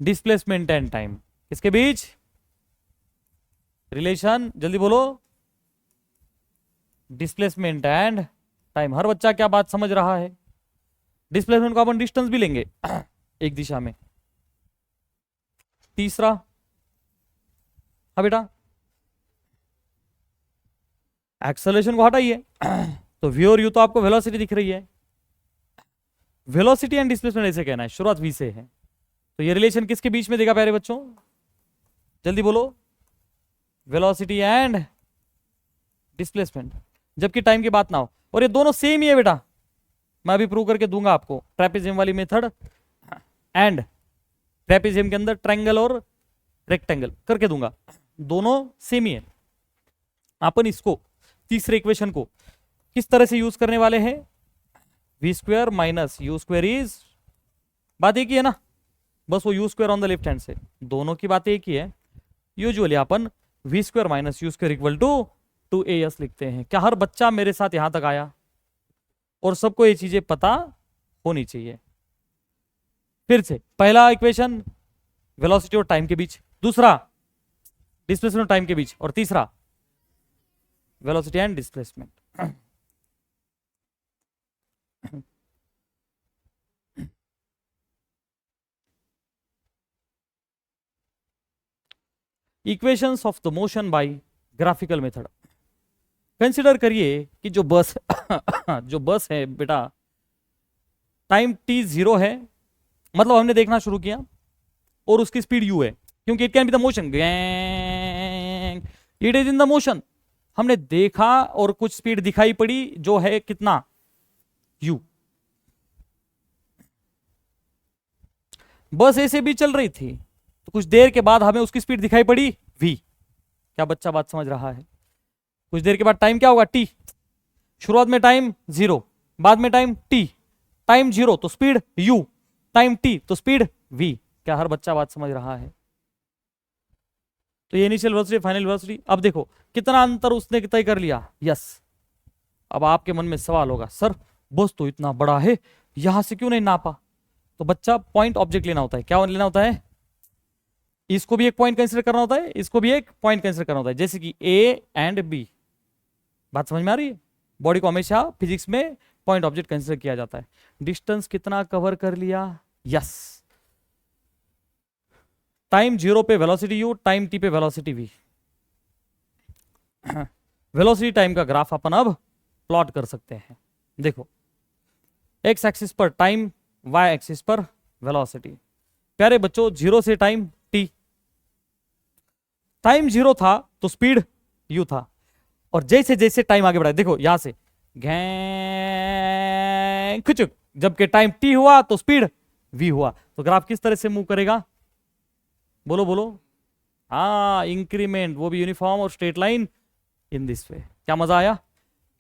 डिस्प्लेसमेंट एंड टाइम किसके बीच रिलेशन? जल्दी बोलो, डिस्प्लेसमेंट एंड टाइम। हर बच्चा क्या बात समझ रहा है? डिस्प्लेसमेंट को अपन डिस्टेंस भी लेंगे एक दिशा में। तीसरा, हाँ बेटा, एक्सेलरेशन को हटाइए तो v और u तो आपको वेलोसिटी दिख रही है। वेलोसिटी एंड डिस्प्लेसमेंट ऐसे कहना है, शुरुआत v से है। तो ये रिलेशन किसके बीच में देगा प्यारे बच्चों? जल्दी बोलो, वेलोसिटी एंड डिस्प्लेसमेंट, जबकि टाइम की बात ना हो। और ये दोनों सेम ही है बेटा, मैं अभी प्रूव करके दूंगा आपको। ट्रेपेजियम वाली मेथड एंड ट्रेपेजियम के अंदर ट्रायंगल और रेक्टेंगल करके दूंगा, दोनों सेम ही है। अपन इसको तीसरे इक्वेशन को किस तरह से यूज करने वाले हैं? v square minus u square is, बात एक ही है ना, बस वो u square on the left hand से, दोनों की बात एक ही है। यूजुअली अपन v square minus u square equal to 2as लिखते हैं। क्या हर बच्चा मेरे साथ यहां तक आया? और सबको ये चीजें पता होनी चाहिए। फिर से पहला इक्वेशन वेलोसिटी और टाइम के बीच, दूसरा डिस्प्लेसमेंट और टाइम के बीच, और तीसरा velocity and displacement. Equations of the motion by graphical method. Consider करिए कि जो बस जो बस है बेटा, टाइम t 0 है, मतलब हमने देखना शुरू किया और उसकी स्पीड u है, क्योंकि it can be the motion, it is in the motion. हमने देखा और कुछ स्पीड दिखाई पड़ी जो है कितना? u। बस ऐसे भी चल रही थी तो कुछ देर के बाद हमें उसकी स्पीड दिखाई पड़ी v। क्या बच्चा बात समझ रहा है? कुछ देर के बाद टाइम क्या होगा? t। शुरुआत में टाइम 0, बाद में टाइम t। टाइम 0 तो स्पीड u, टाइम t तो स्पीड v। क्या हर बच्चा बात समझ रहा है? तो ये इनिशियल वेलोसिटी, फाइनल वेलोसिटी। अब देखो कितना अंतर उसने तय कर लिया। यस, अब आपके मन में सवाल होगा, सर बस तो इतना बड़ा है, यहां से क्यों नहीं नापा? तो बच्चा पॉइंट ऑब्जेक्ट लेना होता है। क्या लेना होता है? इसको भी एक पॉइंट कंसीडर करना होता है, इसको भी एक पॉइंट कंसीडर करना होता है, जैसे कि ए एंड बी। बात समझ में आ रही है? बॉडी को हमेशा फिजिक्स में पॉइंट ऑब्जेक्ट कंसीडर किया जाता है। डिस्टेंस कितना कवर कर लिया? यस, टाइम 0 पे वेलोसिटी u, टाइम t पे वेलोसिटी v। वेलोसिटी टाइम का ग्राफ अपन अब प्लॉट कर सकते हैं। देखो, x एक्सिस पर टाइम, y एक्सिस पर वेलोसिटी। प्यारे बच्चों 0 से टाइम t, टाइम 0 था तो स्पीड u था, और जैसे जैसे टाइम आगे बढ़ा, देखो यहां से खिचुक, जबकि टाइम t हुआ तो स्पीड v हुआ। तो ग्राफ किस तरह से मूव करेगा? बोलो बोलो। हाँ, इंक्रीमेंट, वो भी यूनिफॉर्म और स्ट्रेट लाइन इन दिस वे। क्या मजा आया?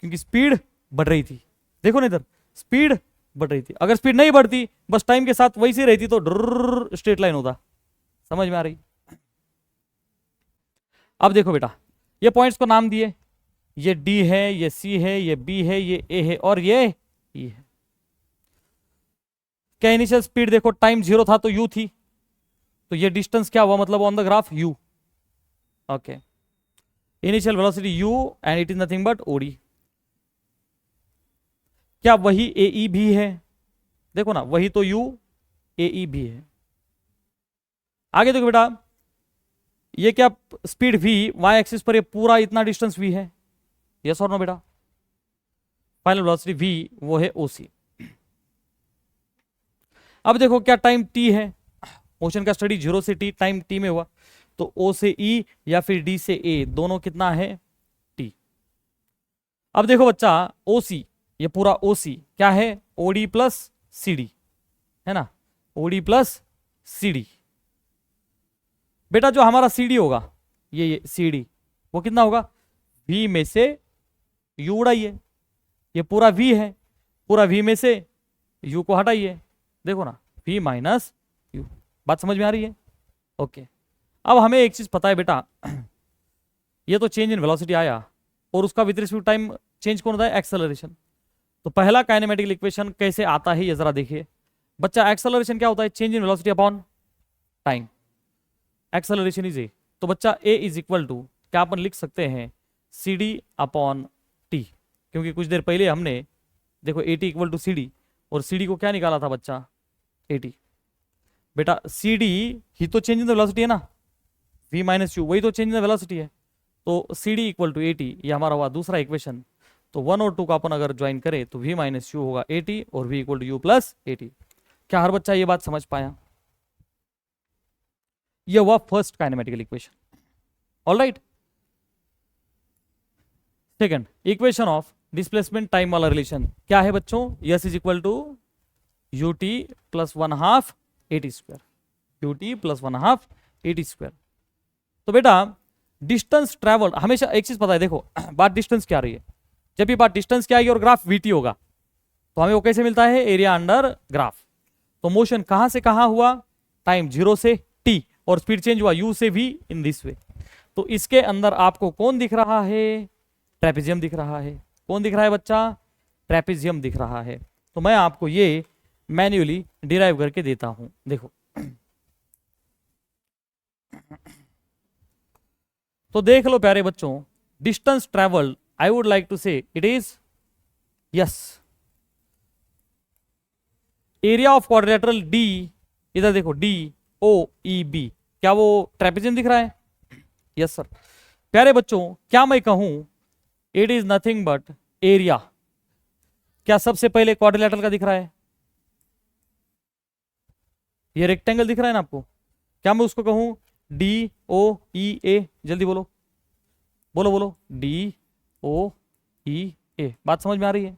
क्योंकि स्पीड बढ़ रही थी। देखो ना इधर, स्पीड बढ़ रही थी। अगर स्पीड नहीं बढ़ती, बस टाइम के साथ वैसी रहती, तो ड्रर स्ट्रेट लाइन होता। समझ में आ रही? अब देखो बेटा, ये पॉइंट्स को नाम दिए, ये D है, ये C है, ये B है, ये A है और ये E है। क्या इनिशियल स्पीड देखो, टाइम 0 था तो u थी, तो ये डिस्टेंस क्या हुआ, मतलब on the graph u। Okay, initial velocity u and it is nothing but OD. क्या वही AE भी है? देखो ना, वही तो u AE भी है। आगे देखो बेटा, ये क्या स्पीड v, y एक्सिस पर ये पूरा इतना डिस्टेंस v है, यस और नो बेटा? फाइनल वेलोसिटी v वो है OC। अब देखो क्या टाइम t है, मोशन का स्टडी 0 से t, टाइम t में हुआ, तो O से E या फिर D से A दोनों कितना है t। अब देखो बच्चा, OC, ये पूरा OC क्या है, OD प्लस CD है ना, OD प्लस CD। बेटा जो हमारा CD होगा, ये CD वो कितना होगा, V में से U उड़ाइए, ये पूरा V है, पूरा V में से U को हटाइए, देखो ना V माइनस U। बात समझ में आ रही है? ओके। अब हमें एक चीज पता है बेटा, ये तो चेंज इन वेलोसिटी आया और उसका विद रिस्पेक्ट टाइम चेंज कौन होता है, एक्सेलरेशन। तो पहला काइनेमेटिक इक्वेशन कैसे आता है ये जरा देखिए बच्चा। एक्सेलरेशन क्या होता है, change in velocity upon time, acceleration is a. तो बच्चा ए इज इक्वल टू क्या अपन लिख सकते हैं, सी डी अपॉन टी, क्योंकि कुछ देर पहले हमने देखो a t equal to C D, और सी डी को क्या निकाला था बच्चा, ए टी। बेटा सी डी ही तो चेंज इन द वेलोसिटी है ना, v माइनस यू वही तो चेंज इन द वेलोसिटी है, तो C D equal to a t, ये हमारा हुआ दूसरा इक्वेशन। तो 1 और 2 का अपन अगर ज्वाइन करें तो v माइनस यू होगा ए टी और v equal to u plus a t. क्या हर बच्चा ये बात समझ पाया? ये हुआ first kinematical equation. Alright, second equation of displacement time वाला रिलेशन क्या है बच्चों, s is equal to u t plus 1/2 a t square, u t plus 1/2 a t square. तो बेटा डिस्टेंस ट्रेवल, हमेशा एक चीज पता है, देखो बात डिस्टेंस क्या आ रही है, जब भी बात डिस्टेंस क्या आएगी और ग्राफ वीटी होगा तो हमें वो कैसे मिलता है, एरिया अंडर ग्राफ। तो मोशन कहां से कहां हुआ, टाइम 0 से t, और स्पीड चेंज हुआ u से v इन दिस वे। तो इसके अंदर आपको कौन दिख रहा है, ट्रेपेजियम दिख रहा है। कौन दिख रहा है बच्चा, ट्रेपेजियम दिख रहा है। तो मैं आपको ये मैन्युअली डिराइव करके देता हूं, देखो। तो देख लो प्यारे बच्चों, distance travel I would like to say it is yes area of quadrilateral D, इधर देखो डी ओ ई बी, क्या वो ट्रेपेजियम दिख रहा है, यस सर। प्यारे बच्चों क्या मैं कहूं, it is nothing but area, क्या सबसे पहले क्वाड्रिलेटरल का दिख रहा है, ये रेक्टेंगल दिख रहा है ना आपको, क्या मैं उसको कहूं डी ओ ई ए, जल्दी बोलो बोलो बोलो, डी ओ ई ए, बात समझ में आ रही है।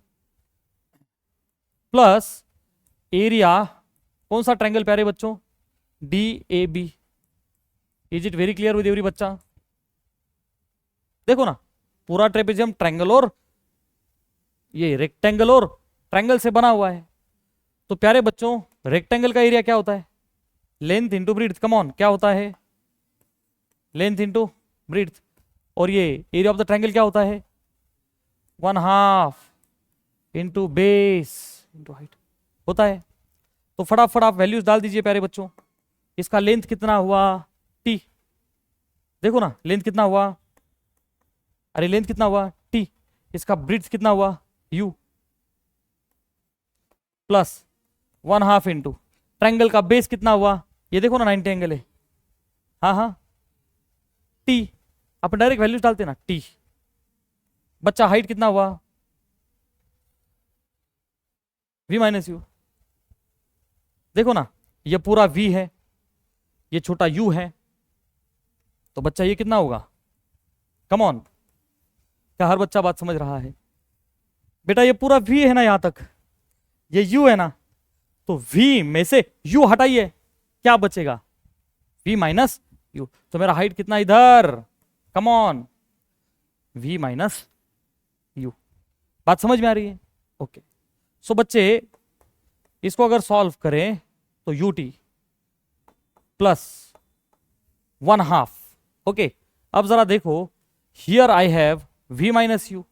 प्लस एरिया कौन सा ट्रायंगल प्यारे बच्चों, D A B. Is it very clear with every बच्चा? देखो ना पूरा ट्रेपेजियम ट्रायंगल और ये रेक्टेंगल और ट्रायंगल से बना हुआ है। तो प्यारे बच्चों रेक्टेंगल का एरिया क्या होता है, लेंथ इंटू ब्रीड्थ, कम ऑन क्या होता है, लेंथ इंटू ब्रीड्थ। और ये एरिया ऑफ द ट्रायंगल क्या होता है, 1/2 इंटू बेस इंटू हाइट होता है। तो फटाफट आप वैल्यूज डाल दीजिए प्यारे बच्चों। इसका लेंथ कितना हुआ t, देखो ना लेंथ कितना हुआ, अरे लेंथ कितना हुआ t, इसका ब्रीड्थ कितना हुआ u, प्लस 1/2 इंटू ट्रायंगल का बेस कितना हुआ, ये देखो ना 90 एंगल है, हाँ हाँ t, आप डायरेक्ट वैल्यूज डालते ना t। बच्चा हाइट कितना हुआ v माइनस यू, देखो ना ये पूरा v है, ये छोटा u है, तो बच्चा ये कितना होगा, कम ऑन, क्या हर बच्चा बात समझ रहा है? बेटा ये पूरा v है ना, यहां तक ये u है ना, तो v में से u हटाइए, क्या बचेगा v माइनस यू। तो मेरा हाइट कितना इधर, come on v minus you. बात समझ में आ रही है? ओके। सो बच्चे इसको अगर सॉल्व करें तो ut प्लस 1/2, ओके। अब जरा देखो, here I have v minus u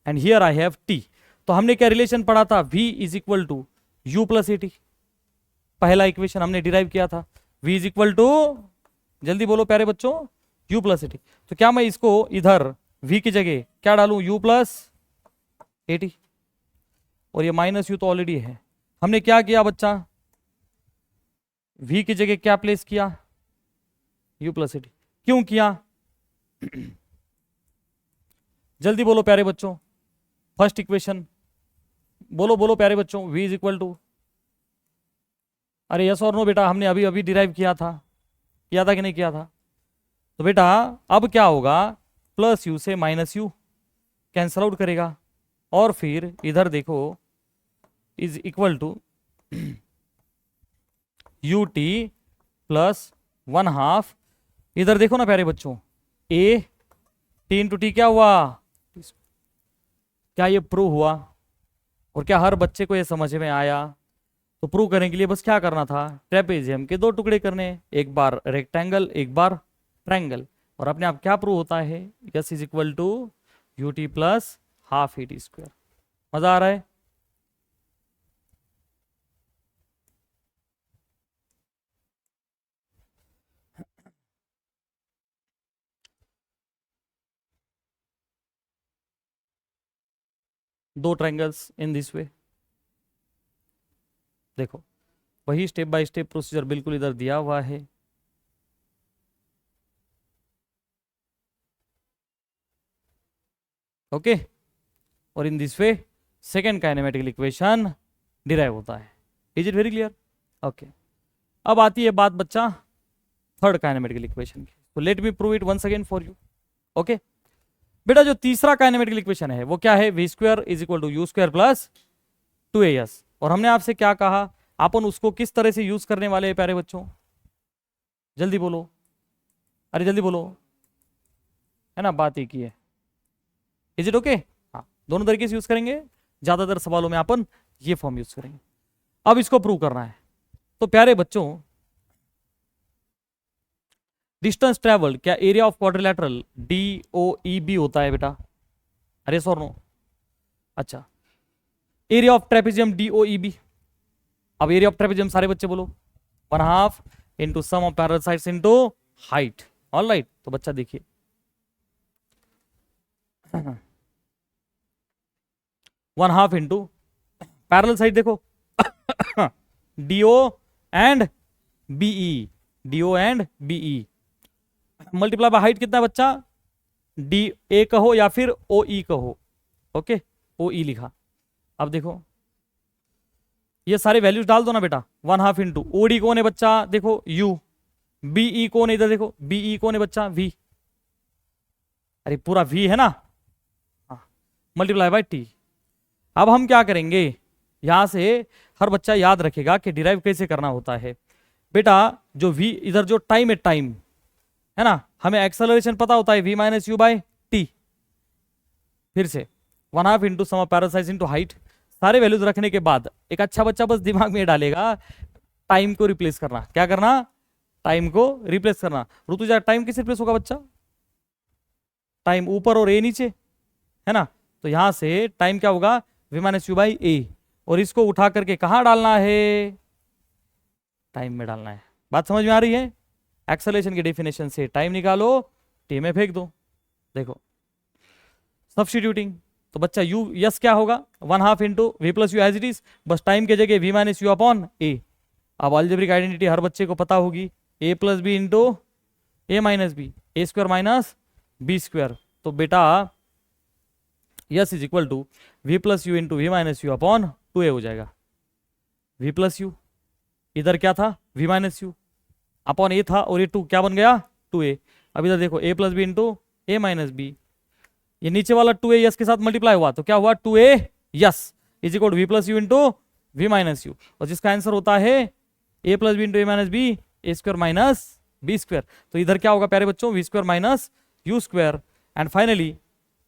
and here I have t। तो हमने क्या रिलेशन पढ़ा था, v is equal to u plus a t. पहला इक्वेशन हमने डिराइव किया था, v इज इक्वल टू, जल्दी बोलो प्यारे बच्चों, u प्लस ए टी। तो क्या मैं इसको इधर v की जगह क्या डालूं, u प्लस ए टी, और ये माइनस यू तो ऑलरेडी है। हमने क्या किया बच्चा, v की जगह क्या प्लेस किया, u प्लस ए टी। क्यों किया, जल्दी बोलो प्यारे बच्चों, फर्स्ट इक्वेशन बोलो बोलो प्यारे बच्चों, v इज इक्वल टू, अरे यस और नो बेटा, हमने अभी अभी डिराइव किया था कि नहीं किया था। तो बेटा अब क्या होगा, प्लस यू से माइनस यू कैंसल आउट करेगा, और फिर इधर देखो is equal to u t plus 1/2, इधर देखो ना प्यारे बच्चों, ए टी इंटू टी क्या हुआ, क्या ये प्रूव हुआ, और क्या हर बच्चे को ये समझ में आया। तो प्रूव करने के लिए बस क्या करना था, ट्रेपेजियम के दो टुकड़े करने, एक बार रेक्टेंगल एक बार ट्रायंगल, और अपने आप क्या प्रूव होता है, s is equal to u t plus half a t square. मजा आ रहा है, दो ट्रायंगल्स इन दिस वे। देखो वही स्टेप बाय स्टेप प्रोसीजर बिल्कुल इधर दिया हुआ है। ओके, और इन this way second kinematical equation derive होता है। Is it very clear, okay. अब आती है बात बच्चा थर्ड काइनेमेटिकल इक्वेशन की, तो let me prove it once again for you. Okay बेटा, जो तीसरा काइनेमेटिकल इक्वेशन है वो क्या है, v square is equal to u square plus 2as। और हमने आपसे क्या कहा, अपन उसको किस तरह से यूज करने वाले हैं प्यारे बच्चों, जल्दी बोलो, अरे जल्दी बोलो, है ना, बात एक ही है। इज इट ओके, हाँ दोनों तरीके से यूज करेंगे, ज्यादातर सवालों में अपन ये फॉर्म यूज करेंगे। अब इसको प्रूव करना है, तो प्यारे बच्चों डिस्टेंस ट्रेवल क्या एरिया ऑफ क्वाड्रिलेटरल DOEB होता है बेटा, अरे सर नो, अच्छा एरिया ऑफ ट्रेपेजियम DOEB। अब एरिया ऑफ ट्रेपेजियम सारे बच्चे बोलो, 1/2 into sum of parallel sides into height. Alright, तो बच्चा देखिए 1/2 इंटू पैरेलल साइड देखो DO and BE multiply by height कितना है बच्चा, DA कहो या फिर OE कहो, ओके OE लिखा। अब देखो ये सारे वैल्यूज डाल दो ना बेटा, 1/2 इंटू OD कौन है बच्चा, देखो U, BE कौन है इधर देखो, BE कौन है बच्चा V, अरे पूरा V है ना, मल्टीप्लाई बाय T। अब हम क्या करेंगे, यहां से हर बच्चा याद रखेगा कि डिराइव कैसे करना होता है बेटा। जो V इधर जो टाइम है, टाइम है ना, हमें एक्सेलरेशन पता होता है v minus u by t. फिर से 1/2 into sum of parallel sides into height. सारे वैल्यूज रखने के बाद एक अच्छा बच्चा बस दिमाग में डालेगा टाइम को रिप्लेस करना। क्या करना, टाइम को रिप्लेस करना। ऋतुजा टाइम किस रिप्लेस होगा बच्चा, टाइम ऊपर और ए नीचे है ना, तो यहां से टाइम क्या होगा v माइनस यू बाई ए, और इसको उठा करके कहां डालना है, टाइम में डालना है। बात समझ में आ रही है, एक्सेलरेशन की डेफिनेशन से टाइम निकालो, टी में फेंक दो। देखो सब्स्टिट्यूटिंग, तो बच्चा यू यस क्या होगा 1/2 into v plus u as it is, बस टाइम के जगह v minus u upon a. अब अलजेब्रिक आइडेंटिटी हर बच्चे को पता होगी, a plus b into a minus b, a square minus b square. तो बेटा s is equal to v plus u into v minus u upon 2a हो जाएगा। v प्लस यू इधर क्या था v माइनस यू अपॉन ए था, और ये 2 क्या बन गया 2a। अब इधर देखो a plus b into a minus b, ये नीचे वाला 2a यस के साथ मल्टीप्लाई हुआ तो क्या हुआ 2a s is equal to v plus u into v minus u, और जिसका आंसर होता है a plus b into a minus b, a square minus b square. तो इधर क्या होगा प्यारे बच्चों, v square minus u square. And finally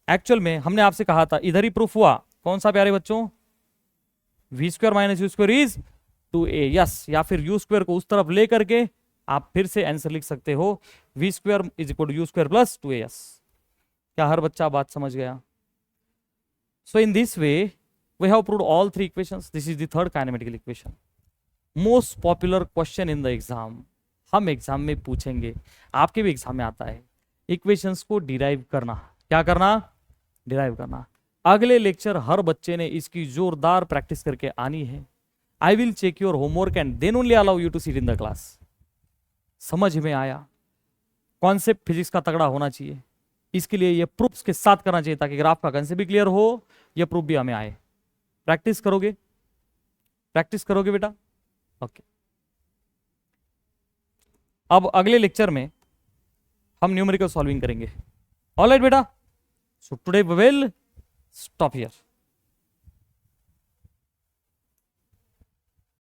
actual में हमने आपसे कहा था, इधर ही प्रूफ हुआ, कौन सा प्यारे बच्चों, v square minus u square is 2a s, या फिर यू स्क्वायर को उस तरफ ले करके आप फिर से आंसर लिख सकते हो, v square is equal to u square plus 2a yes. क्या हर बच्चा बात समझ गया? So in this way we have proved all three equations. This is the third kinematical equation. Most popular question in the exam. हम एग्जाम में पूछेंगे, आपके भी एग्जाम में आता है, इक्वेशंस को डिराइव करना. क्या करना? डिराइव करना. अगले लेक्चर हर बच्चे ने इसकी जोरदार प्रैक्टिस करके आनी है. I will check your homework and then only allow you to sit in the class. समझ में आया? कॉन्सेप्ट फिजिक्स का तगड़ा होना चाहिए. इसके लिए ये प्रूफ्स के साथ करना चाहिए ताकि ग्राफ का कंसेप्ट भी क्लियर हो, ये प्रूफ भी हमें आए. प्रैक्टिस करोगे? प्रैक्टिस करोगे बेटा? ओके. अब अगले लेक्चर में हम न्यूमेरिकल सॉल्विंग करेंगे. ऑलराइट बेटा. So today we will stop here.